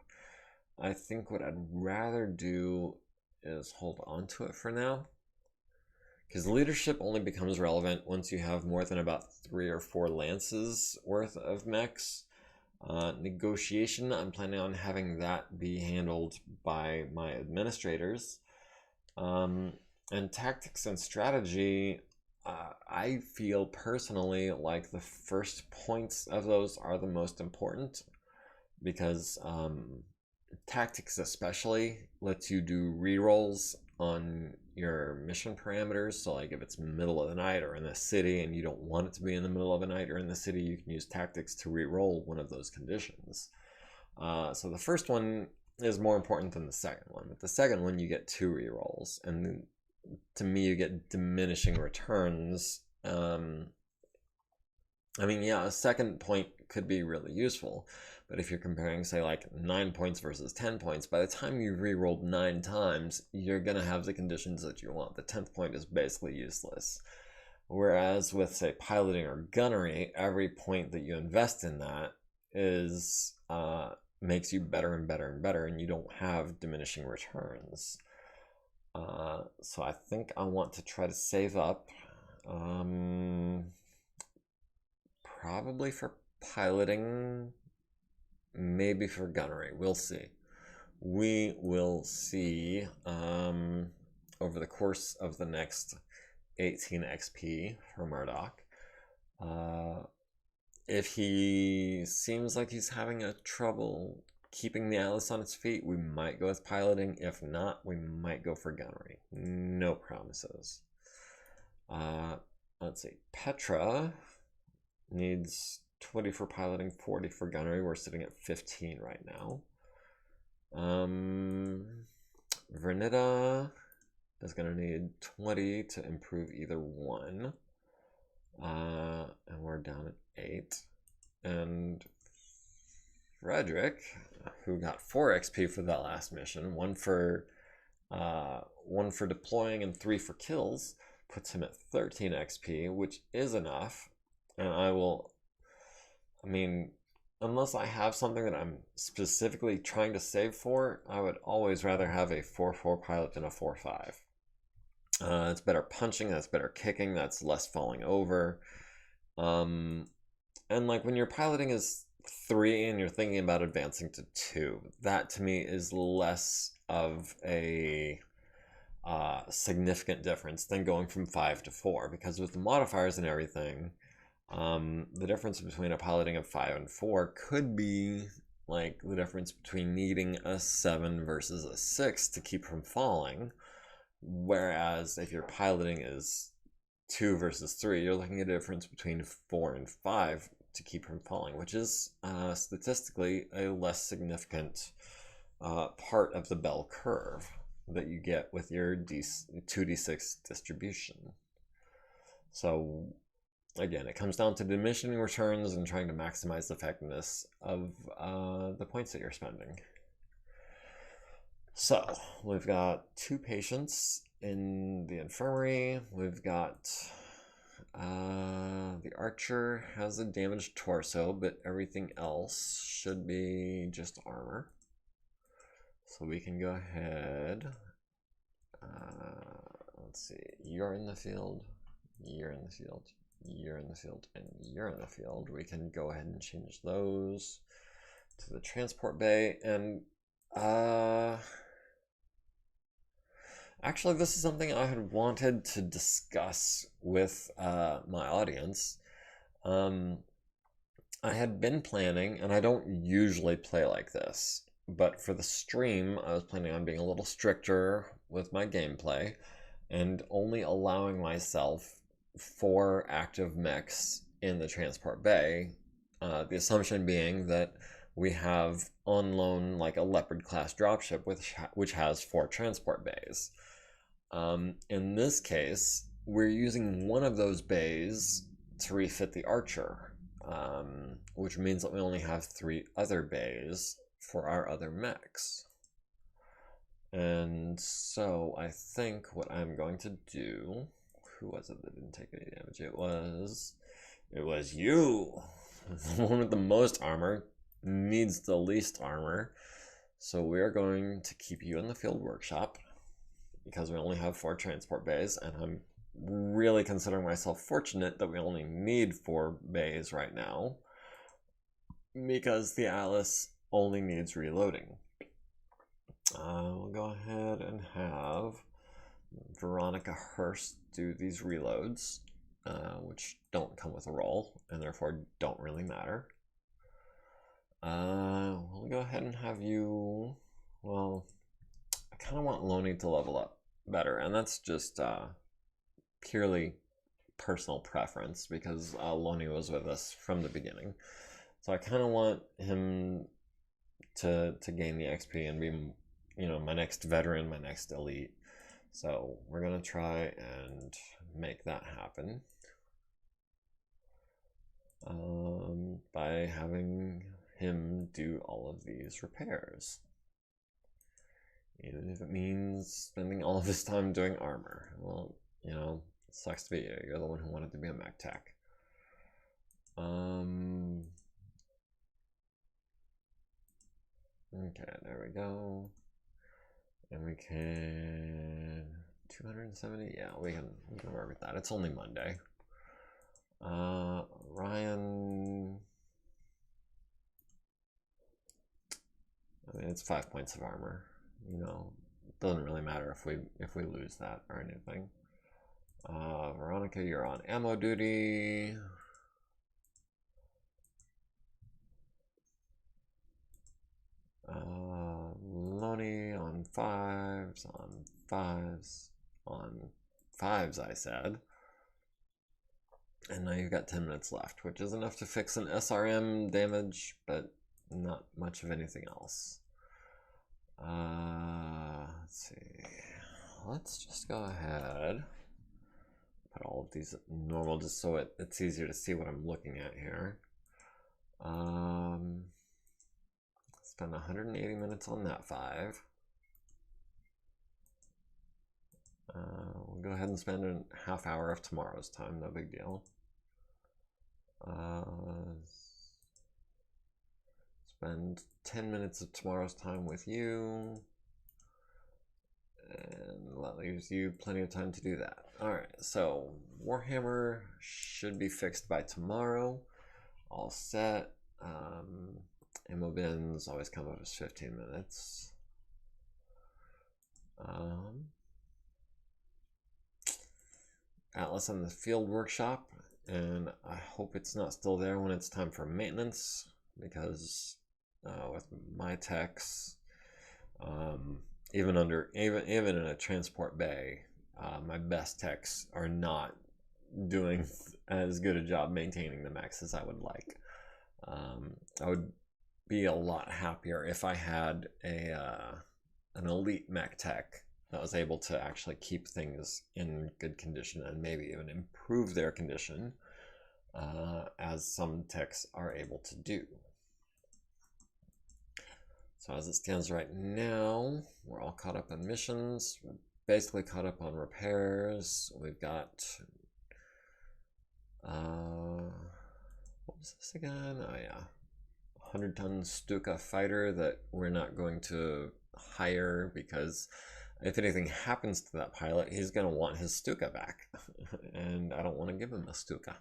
I think what I'd rather do is hold on to it for now, because leadership only becomes relevant once you have more than about 3 or 4 lances worth of mechs, Negotiation, I'm planning on having that be handled by my administrators. And tactics and strategy, I feel personally like the first points of those are the most important, because tactics especially lets you do rerolls on your mission parameters. So like if it's middle of the night or in the city and you don't want it to be in the middle of the night or in the city, you can use tactics to reroll one of those conditions. So the first one is more important than the second one. But the second one, you get 2 rerolls, and to me, you get diminishing returns. I mean, yeah, a second point could be really useful, but if you're comparing, say, like 9 points versus 10 points, by the time you've re-rolled 9 times, you're going to have the conditions that you want. The 10th point is basically useless. Whereas with, say, piloting or gunnery, every point that you invest in that is makes you better and better and better, and you don't have diminishing returns. So I think I want to try to save up, probably for piloting, maybe for gunnery. We'll see. We will see over the course of the next 18 XP for Murdoch. If he seems like he's having a trouble keeping the Atlas on its feet, we might go with piloting. If not, we might go for gunnery. No promises. Let's see. Petra needs 20 for piloting, 40 for gunnery. We're sitting at 15 right now. Vernita is going to need 20 to improve either one. And we're down at 8. And Frederick, who got 4 XP for that last mission, 1 for deploying and 3 for kills, puts him at 13 XP, which is enough. And I mean, unless I have something that I'm specifically trying to save for, I would always rather have a 4-4 pilot than a 4-5. It's better punching, that's better kicking, that's less falling over. And like when your piloting is 3 and you're thinking about advancing to 2, that to me is less of a significant difference than going from 5 to 4, because with the modifiers and everything, the difference between a piloting of 5 and 4 could be like the difference between needing a 7 versus a 6 to keep from falling. Whereas if your piloting is 2 versus 3, you're looking at a difference between 4 and 5 to keep from falling, which is statistically a less significant part of the bell curve that you get with your 2d6 distribution. So again, it comes down to diminishing returns and trying to maximize the effectiveness of the points that you're spending. So we've got 2 patients in the infirmary. We've got the archer has a damaged torso, but everything else should be just armor. So we can go ahead. Let's see. You're in the field. You're in the field. You're in the field, and you're in the field. We can go ahead and change those to the transport bay. And actually, this is something I had wanted to discuss with my audience. I had been planning, and I don't usually play like this, but for the stream, I was planning on being a little stricter with my gameplay and only allowing myself 4 active mechs in the transport bay. The assumption being that we have on loan like a Leopard class dropship which has 4 transport bays. In this case, we're using one of those bays to refit the archer, which means that we only have 3 other bays for our other mechs. And so I think what I'm going to do, who was it that didn't take any damage? It was you. The one with the most armor needs the least armor. So we are going to keep you in the field workshop because we only have 4 transport bays, and I'm really considering myself fortunate that we only need 4 bays right now. because the Atlas only needs reloading. We'll go ahead and have Veronica Hurst do these reloads, which don't come with a roll and therefore don't really matter. We'll go ahead and have you, well, I kind of want Loney to level up better, and that's just purely personal preference because Loney was with us from the beginning. So I kind of want him to gain the XP and be, you know, my next veteran, my next elite. So we're gonna try and make that happen by having him do all of these repairs, even if it means spending all of his time doing armor. Well, you know, it sucks to be you. You're the one who wanted to be a mech tech. Okay, there we go. And we can 270. Yeah, we can work with that. It's only Monday. Ryan. I mean, it's 5 points of armor. You know, it doesn't really matter if we lose that or anything. Veronica, you're on ammo duty. Loney on fives, on fives, I said. And now you've got 10 minutes left, which is enough to fix an SRM damage, but not much of anything else. Let's see. Let's just go ahead. Put all of these at normal just so it's easier to see what I'm looking at here. Spend 180 minutes on that 5. We'll go ahead and spend a half hour of tomorrow's time, no big deal. Spend 10 minutes of tomorrow's time with you. And that leaves you plenty of time to do that. Alright, so Warhammer should be fixed by tomorrow. All set. Ammo bins always come up as 15 minutes. Atlas on the field workshop, and I hope it's not still there when it's time for maintenance, because with my techs, even in a transport bay, my best techs are not doing as good a job maintaining the mechs as I would like. I would be a lot happier if I had an elite mech tech that was able to actually keep things in good condition and maybe even improve their condition, as some techs are able to do. So as it stands right now, we're all caught up on missions. We're basically caught up on repairs. We've got, what was this again? Oh yeah, 100-ton Stuka fighter that we're not going to hire because if anything happens to that pilot, he's going to want his Stuka back. And I don't want to give him a Stuka.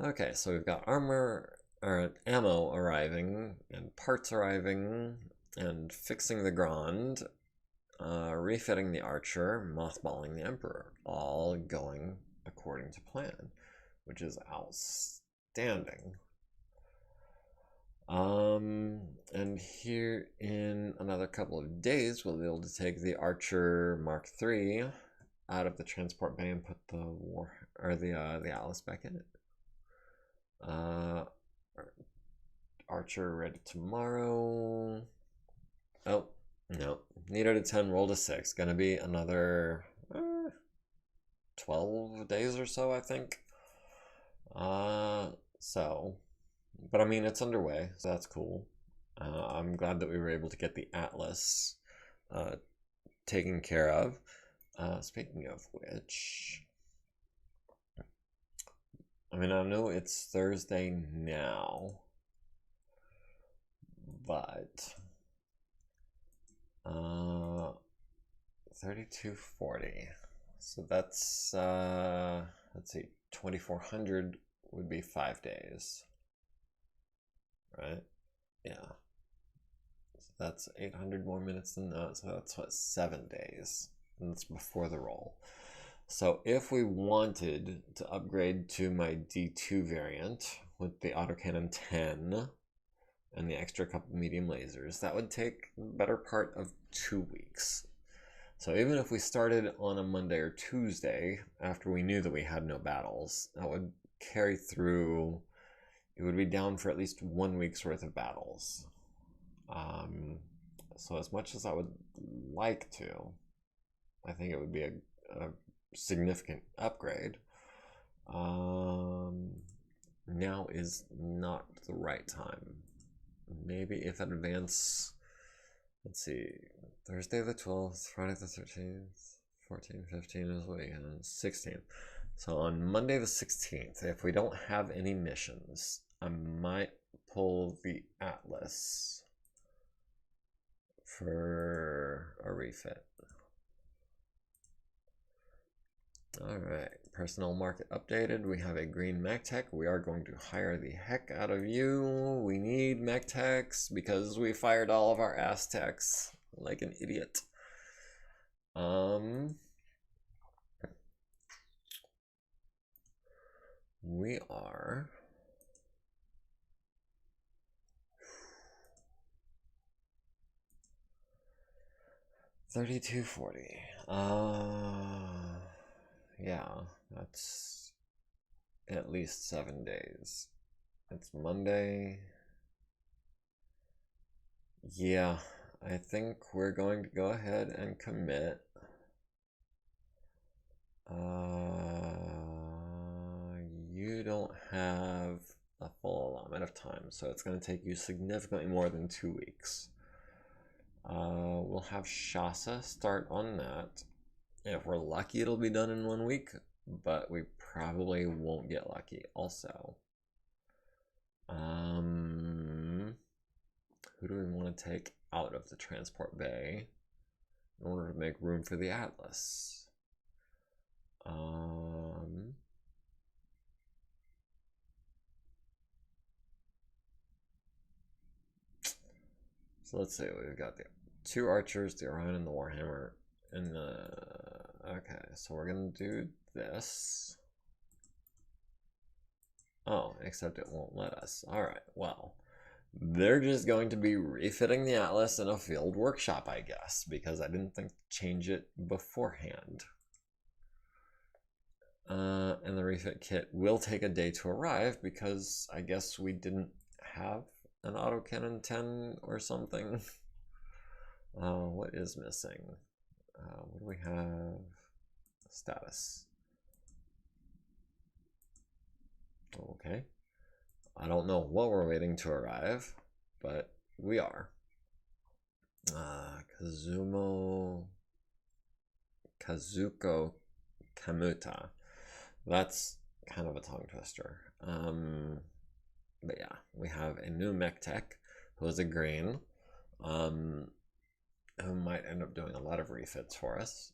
Okay, so we've got armor, or ammo arriving, and parts arriving, and fixing the Grand, refitting the Archer, mothballing the Emperor, all going according to plan, which is outstanding. And here in another couple of days, we'll be able to take the Archer Mark III out of the transport bay and put the Atlas back in it. Archer ready tomorrow. Oh, no. Need out of 10, roll to 6. Gonna be another 12 days or so, I think. But I mean, it's underway, so that's cool. I'm glad that we were able to get the Atlas taken care of. Speaking of which, I mean, I know it's Thursday now, but 3240. So that's let's see, 2400 would be 5 days. right? Yeah. So that's 800 more minutes than that. So that's what, 7 days. And that's before the roll. So if we wanted to upgrade to my D2 variant with the autocannon 10 and the extra couple medium lasers, that would take the better part of 2 weeks. So even if we started on a Monday or Tuesday after we knew that we had no battles, that would carry through. It would be down for at least 1 week's worth of battles. So as much as I would like to, I think it would be a significant upgrade. Now is not the right time. Maybe if in advance, let's see, Thursday the 12th, Friday the 13th, 14, 15 is the weekend, 16th. So on Monday the 16th, if we don't have any missions, I might pull the Atlas for a refit. Alright, personnel market updated. We have a green mech tech. We are going to hire the heck out of you. We need mech techs because we fired all of our ass techs like an idiot. We are 3240. Yeah, that's at least 7 days. It's Monday. Yeah, I think we're going to go ahead and commit. You don't have a full allotment of time, so it's going to take you significantly more than 2 weeks. We'll have Shasa start on that. If we're lucky, it'll be done in 1 week, but we probably won't get lucky also. Who do we want to take out of the transport bay in order to make room for the Atlas? So let's see, we've got the 2 archers, the Orion, and the Warhammer. And okay, so we're gonna do this. Oh, except it won't let us. Alright, well, they're just going to be refitting the Atlas in a field workshop, I guess, because I didn't think to change it beforehand. And the refit kit will take a day to arrive because I guess we didn't have an autocannon 10 or something. What is missing? What do we have? Status. Okay. I don't know what we're waiting to arrive, but we are. Kazuko Kamuta. That's kind of a tongue twister. But yeah, we have a new mech tech who is a green, who might end up doing a lot of refits for us.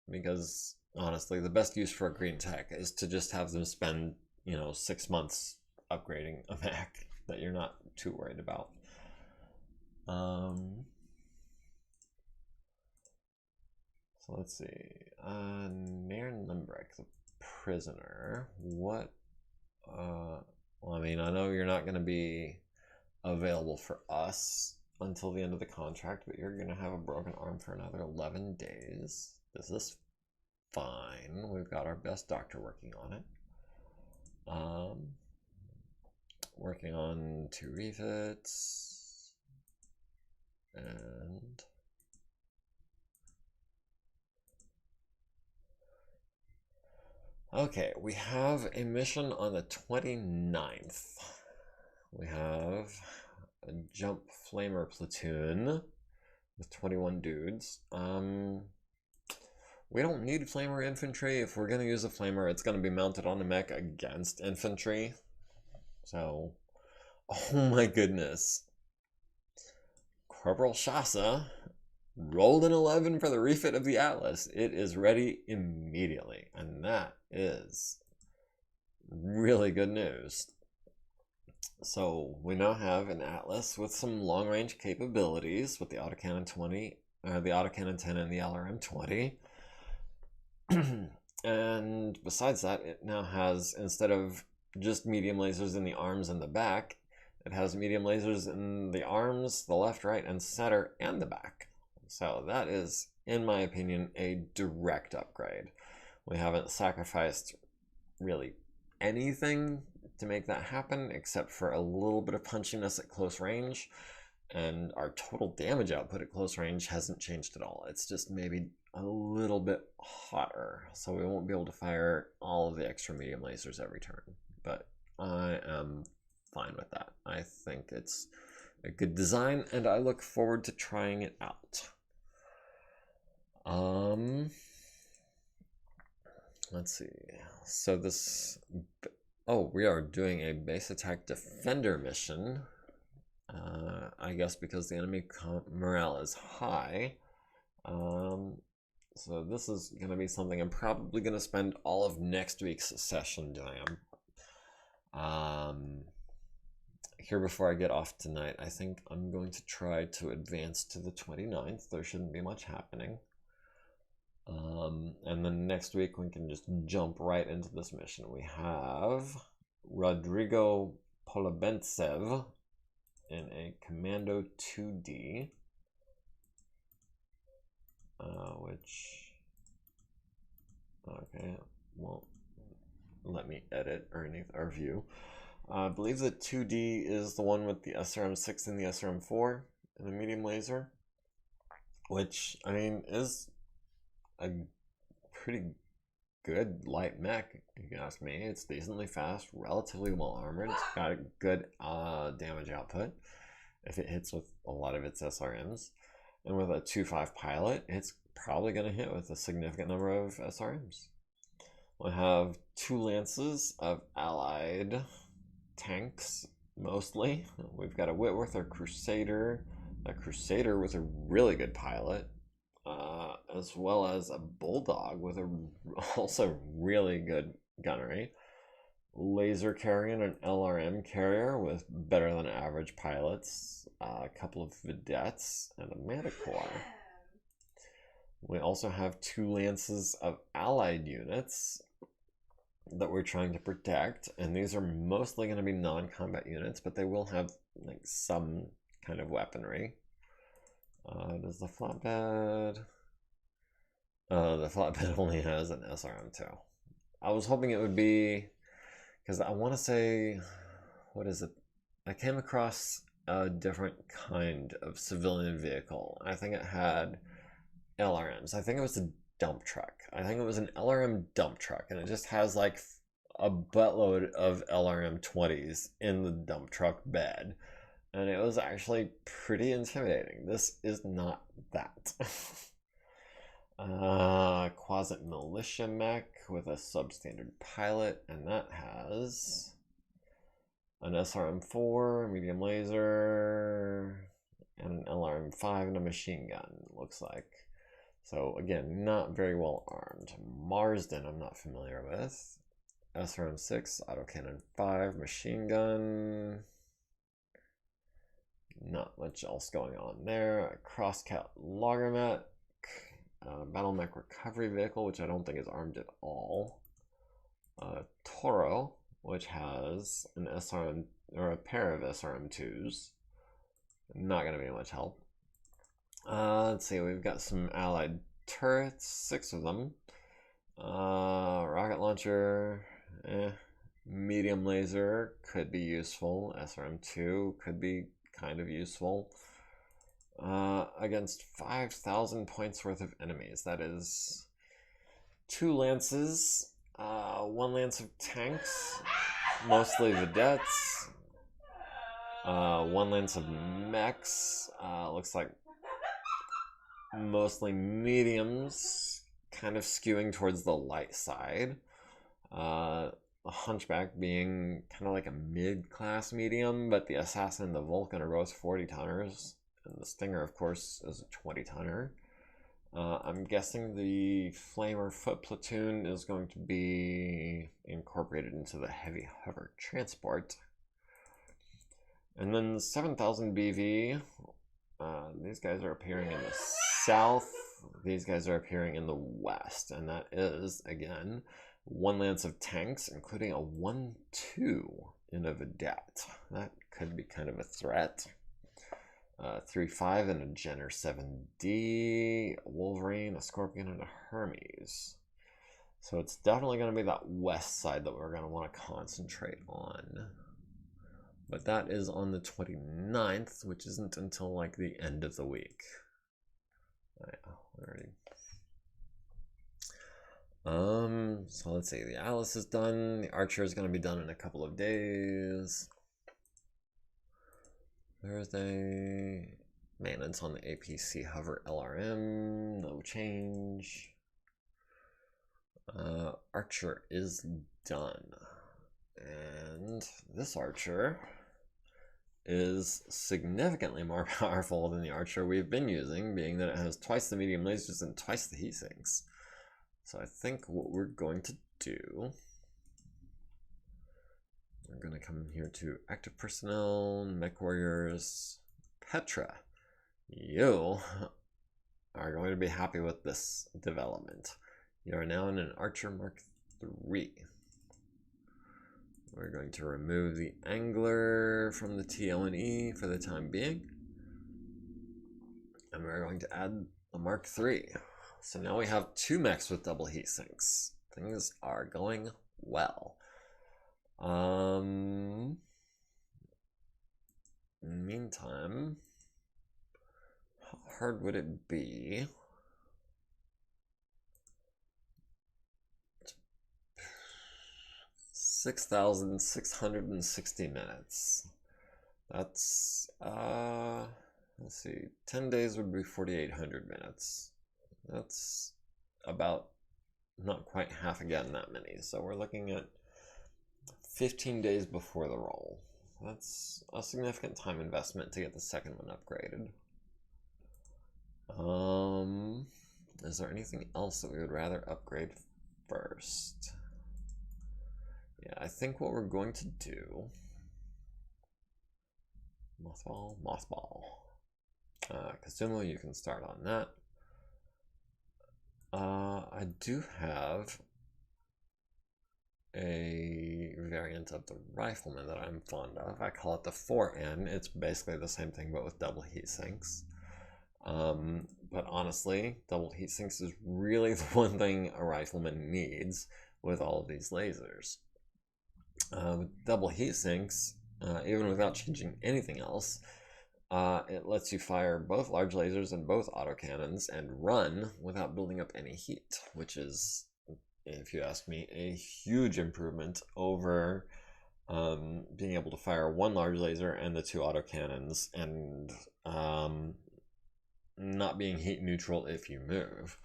Because honestly, the best use for a green tech is to just have them spend, 6 months upgrading a mech that you're not too worried about. So let's see. Nair Limbrick, the prisoner. What? Well, I mean, I know you're not going to be available for us until the end of the contract, but you're going to have a broken arm for another 11 days. This is fine. We've got our best doctor working on it. Working on 2 refits. And okay, we have a mission on the 29th. We have a jump flamer platoon with 21 dudes. We don't need flamer infantry. If we're going to use a flamer, it's going to be mounted on a mech against infantry. So, oh my goodness. Corporal Shasa rolled an 11 for the refit of the Atlas. It is ready immediately, and that is really good news. So we now have an Atlas with some long-range capabilities with the autocannon 20, or the autocannon 10 and the LRM 20. And besides that, it now has, instead of just medium lasers in the arms and the back, it has medium lasers in the arms, the left, right, and center, and the back. So that is, in my opinion, a direct upgrade. We haven't sacrificed really anything to make that happen, except for a little bit of punchiness at close range, and our total damage output at close range hasn't changed at all. It's just maybe a little bit hotter, so we won't be able to fire all of the extra medium lasers every turn, but I am fine with that. I think it's a good design, and I look forward to trying it out. Let's see. So this, we are doing a base attack defender mission. I guess because the enemy morale is high. So this is going to be something I'm probably going to spend all of next week's session doing. Here before I get off tonight, I think I'm going to try to advance to the 29th. There shouldn't be much happening. And then next week we can just jump right into this mission. We have Rodrigo Polabentsev in a Commando 2D, which, okay, won't let me edit or view. I believe that 2D is the one with the SRM-6 and the SRM-4 and the medium laser, which, I mean, is a pretty good light mech, if you ask me. It's decently fast, relatively well armored. It's got a good damage output if it hits with a lot of its SRMs. And with a 2.5 pilot, it's probably going to hit with a significant number of SRMs. We'll have 2 lances of allied tanks, mostly. We've got a Whitworth or Crusader, with a really good pilot, as well as a Bulldog with a also really good gunnery, laser carrier and an LRM carrier with better than average pilots, a couple of vedettes, and a Manticore. We also have 2 lances of allied units that we're trying to protect, and these are mostly going to be non-combat units, but they will have like some kind of weaponry. Does the flatbed? The flatbed only has an SRM-2. I was hoping it would be, because I want to say, what is it? I came across a different kind of civilian vehicle. I think it had LRMs. I think it was a dump truck. I think it was an LRM dump truck, and it just has like a buttload of LRM 20s in the dump truck bed. And it was actually pretty intimidating. This is not that. Quasit militia mech with a substandard pilot, and that has an SRM-4, medium laser, and an LRM-5 and a machine gun, looks like. So again, not very well armed. Marsden I'm not familiar with. SRM-6, autocannon 5, machine gun. Not much else going on there. A Crosscat Loggermech, battle mech recovery vehicle, which I don't think is armed at all. Toro, which has an SRM or a pair of SRM-2s. Not going to be much help. Let's see, we've got some allied turrets, 6 of them. Rocket launcher, medium laser could be useful. SRM-2 could be kind of useful. Against 5,000 points worth of enemies. That is 2 lances, 1 lance of tanks, mostly vedettes, 1 lance of mechs, looks like mostly mediums, kind of skewing towards the light side. The Hunchback being kind of like a mid-class medium, but the Assassin and the Vulcan are both 40-tonners, and the Stinger, of course, is a 20-tonner. I'm guessing the Flamer Foot Platoon is going to be incorporated into the Heavy Hover Transport. And then 7000 BV, these guys are appearing in the south, these guys are appearing in the west, and that is, again, 1 lance of tanks, including a 1-2 in a vedette. That could be kind of a threat. 3-5 and a Jenner 7D, a Wolverine, a Scorpion, and a Hermes. So it's definitely going to be that west side that we're going to want to concentrate on. But that is on the 29th, which isn't until like the end of the week. So let's see, the Alice is done, the Archer is going to be done in a couple of days. Thursday, maintenance on the APC Hover LRM, no change. Archer is done. And this Archer is significantly more powerful than the Archer we've been using, being that it has twice the medium lasers and twice the heat sinks. So I think what we're going to do, we're going to come in here to active personnel, mech warriors, Petra. You are going to be happy with this development. You are now in an Archer Mark III. We're going to remove the angler from the TL&E for the time being. And we're going to add a Mark III. So now we have 2 mechs with double heat sinks. Things are going well. Meantime, how hard would it be? 6,660 minutes. That's, let's see, 10 days would be 4,800 minutes. That's about not quite half again that many. So we're looking at 15 days before the roll. That's a significant time investment to get the second one upgraded. Is there anything else that we would rather upgrade first? Yeah, I think what we're going to do, mothball. Kasumo, you can start on that. I do have a variant of the rifleman that I'm fond of. I call it the 4N. It's basically the same thing but with double heat sinks. But honestly, double heat sinks is really the one thing a rifleman needs with all of these lasers. With double heat sinks, even without changing anything else, it lets you fire both large lasers and both autocannons and run without building up any heat, which is, if you ask me, a huge improvement over being able to fire 1 large laser and the 2 autocannons and not being heat neutral if you move.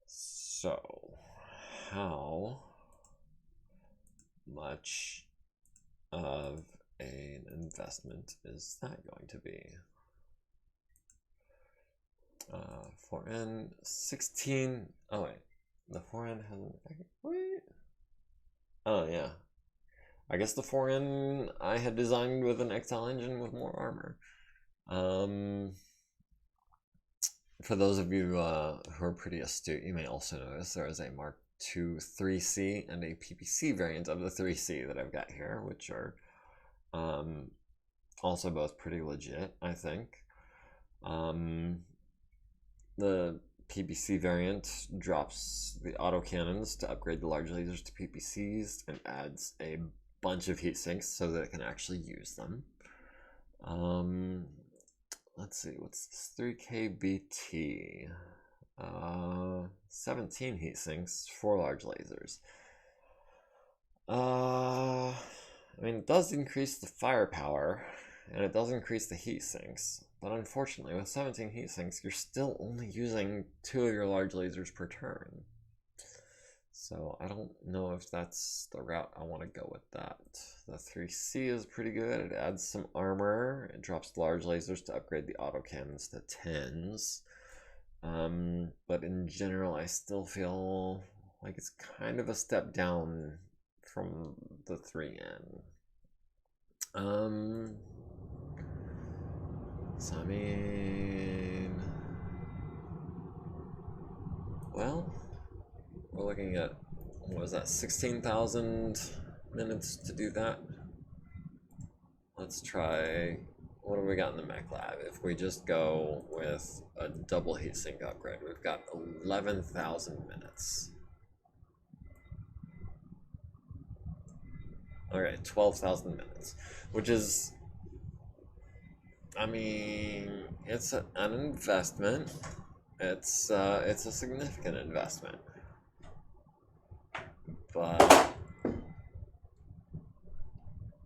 So, how much of an investment is that going to be? 4N 16. Oh wait, the 4N hasn't. Wait. Oh yeah, I guess the 4N I had designed with an XL engine with more armor. For those of you who are pretty astute, you may also notice there is a Mark II 3C and a PPC variant of the 3C that I've got here, which are also both pretty legit, I think. The PPC variant drops the autocannons to upgrade the large lasers to PPCs and adds a bunch of heat sinks so that it can actually use them. Let's see, what's this 3K BT? 17 heat sinks, 4 large lasers. I mean, it does increase the firepower, and it does increase the heat sinks, but unfortunately, with 17 heat sinks, you're still only using 2 of your large lasers per turn. So I don't know if that's the route I want to go with that. The 3C is pretty good. It adds some armor. It drops large lasers to upgrade the autocannons to 10s. But in general, I still feel like it's kind of a step down from the 3N. So I mean, well, we're looking at, what was that, 16,000 minutes to do that? Let's try, what do we got in the mech lab? If we just go with a double heatsink upgrade, we've got 11,000 minutes. Alright, 12,000 minutes, which is, I mean, it's an investment. It's a significant investment. But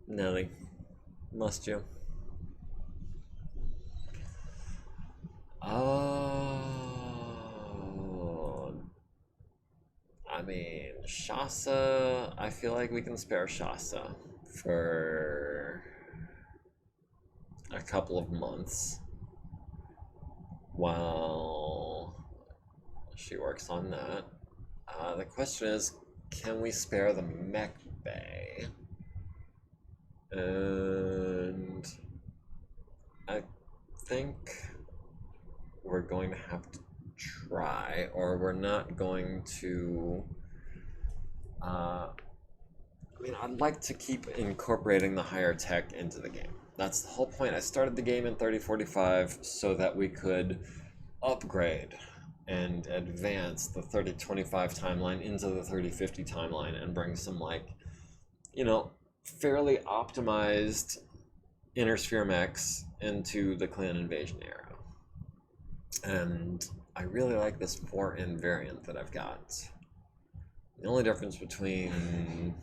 Nelly, must you? Oh, I mean, Shasa, I feel like we can spare Shasa for a couple of months while she works on that. The question is, can we spare the mech bay? And I think we're going to have to try, or we're not going to. I mean, I'd like to keep incorporating the higher tech into the game. That's the whole point. I started the game in 3045 so that we could upgrade and advance the 3025 timeline into the 3050 timeline and bring some, like, you know, fairly optimized inner sphere mechs into the clan invasion era. And I really like this 4N variant that I've got. The only difference between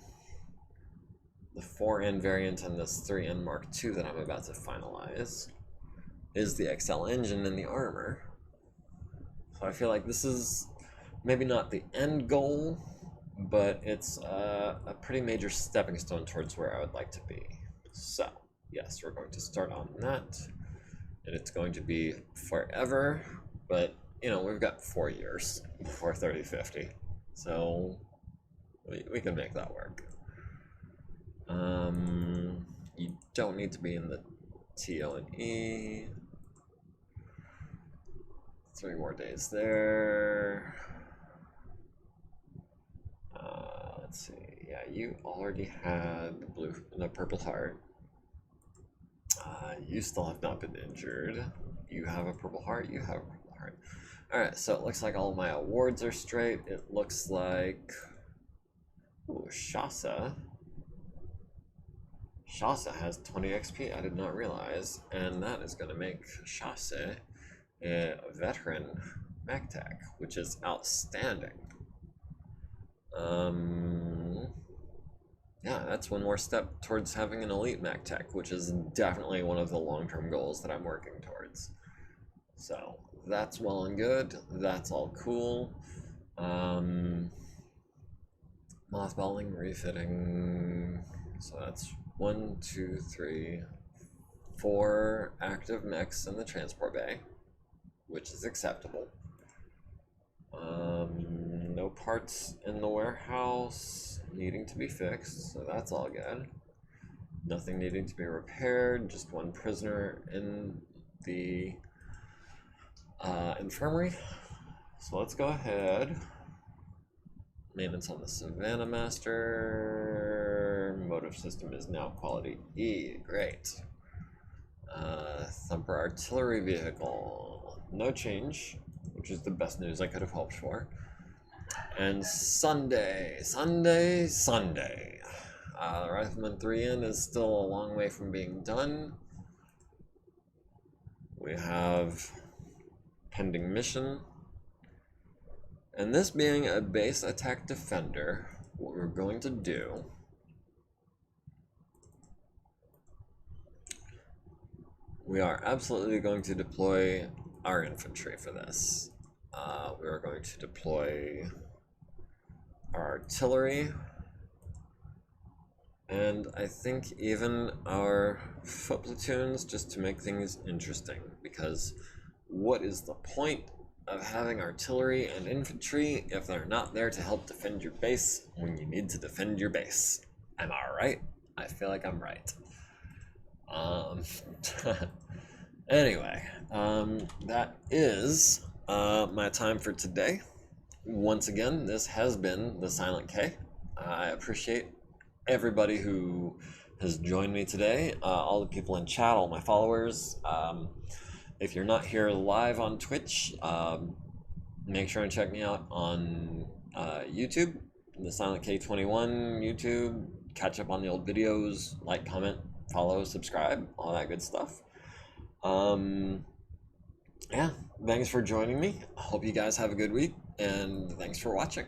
the 4N variant and this 3N Mark II that I'm about to finalize is the XL engine and the armor. So I feel like this is maybe not the end goal, but it's a pretty major stepping stone towards where I would like to be. So, yes, we're going to start on that, and it's going to be forever, but, you know, we've got 4 years before 3050, so we can make that work. You don't need to be in the TO&E. 3 more days there. Let's see. Yeah, you already had the purple heart. You still have not been injured. You have a purple heart. You have a purple heart. All right. So it looks like all my awards are straight. It looks like, ooh, Shasa. Shasa has 20 XP. I did not realize, and that is going to make Shasa a veteran mech tech, which is outstanding. Yeah, that's one more step towards having an elite mech tech, which is definitely one of the long-term goals that I'm working towards. So that's well and good. That's all cool. Mothballing, refitting. So that's 1, 2, 3, 4 active mechs in the transport bay, which is acceptable. No parts in the warehouse needing to be fixed, so that's all good. Nothing needing to be repaired, just 1 prisoner in the infirmary. So let's go ahead. Maintenance on the Savannah Master. Motive system is now quality E. Great. Thumper artillery vehicle. No change, which is the best news I could have hoped for. And Sunday. Rifleman 3N is still a long way from being done. We have pending mission. And this being a base attack defender, what we're going to do we are absolutely going to deploy our infantry for this. We are going to deploy our artillery, and I think even our foot platoons, just to make things interesting, because what is the point of having artillery and infantry if they're not there to help defend your base when you need to defend your base? Am I right? I feel like I'm right. Um, anyway, that is my time for today. Once again, this has been the Silent K. I appreciate everybody who has joined me today, all the people in chat, all my followers. If you're not here live on Twitch, make sure and check me out on YouTube, the Silent K21 YouTube. Catch up on the old videos, like, comment, follow, subscribe, all that good stuff. Yeah, thanks for joining me. I hope you guys have a good week, and thanks for watching.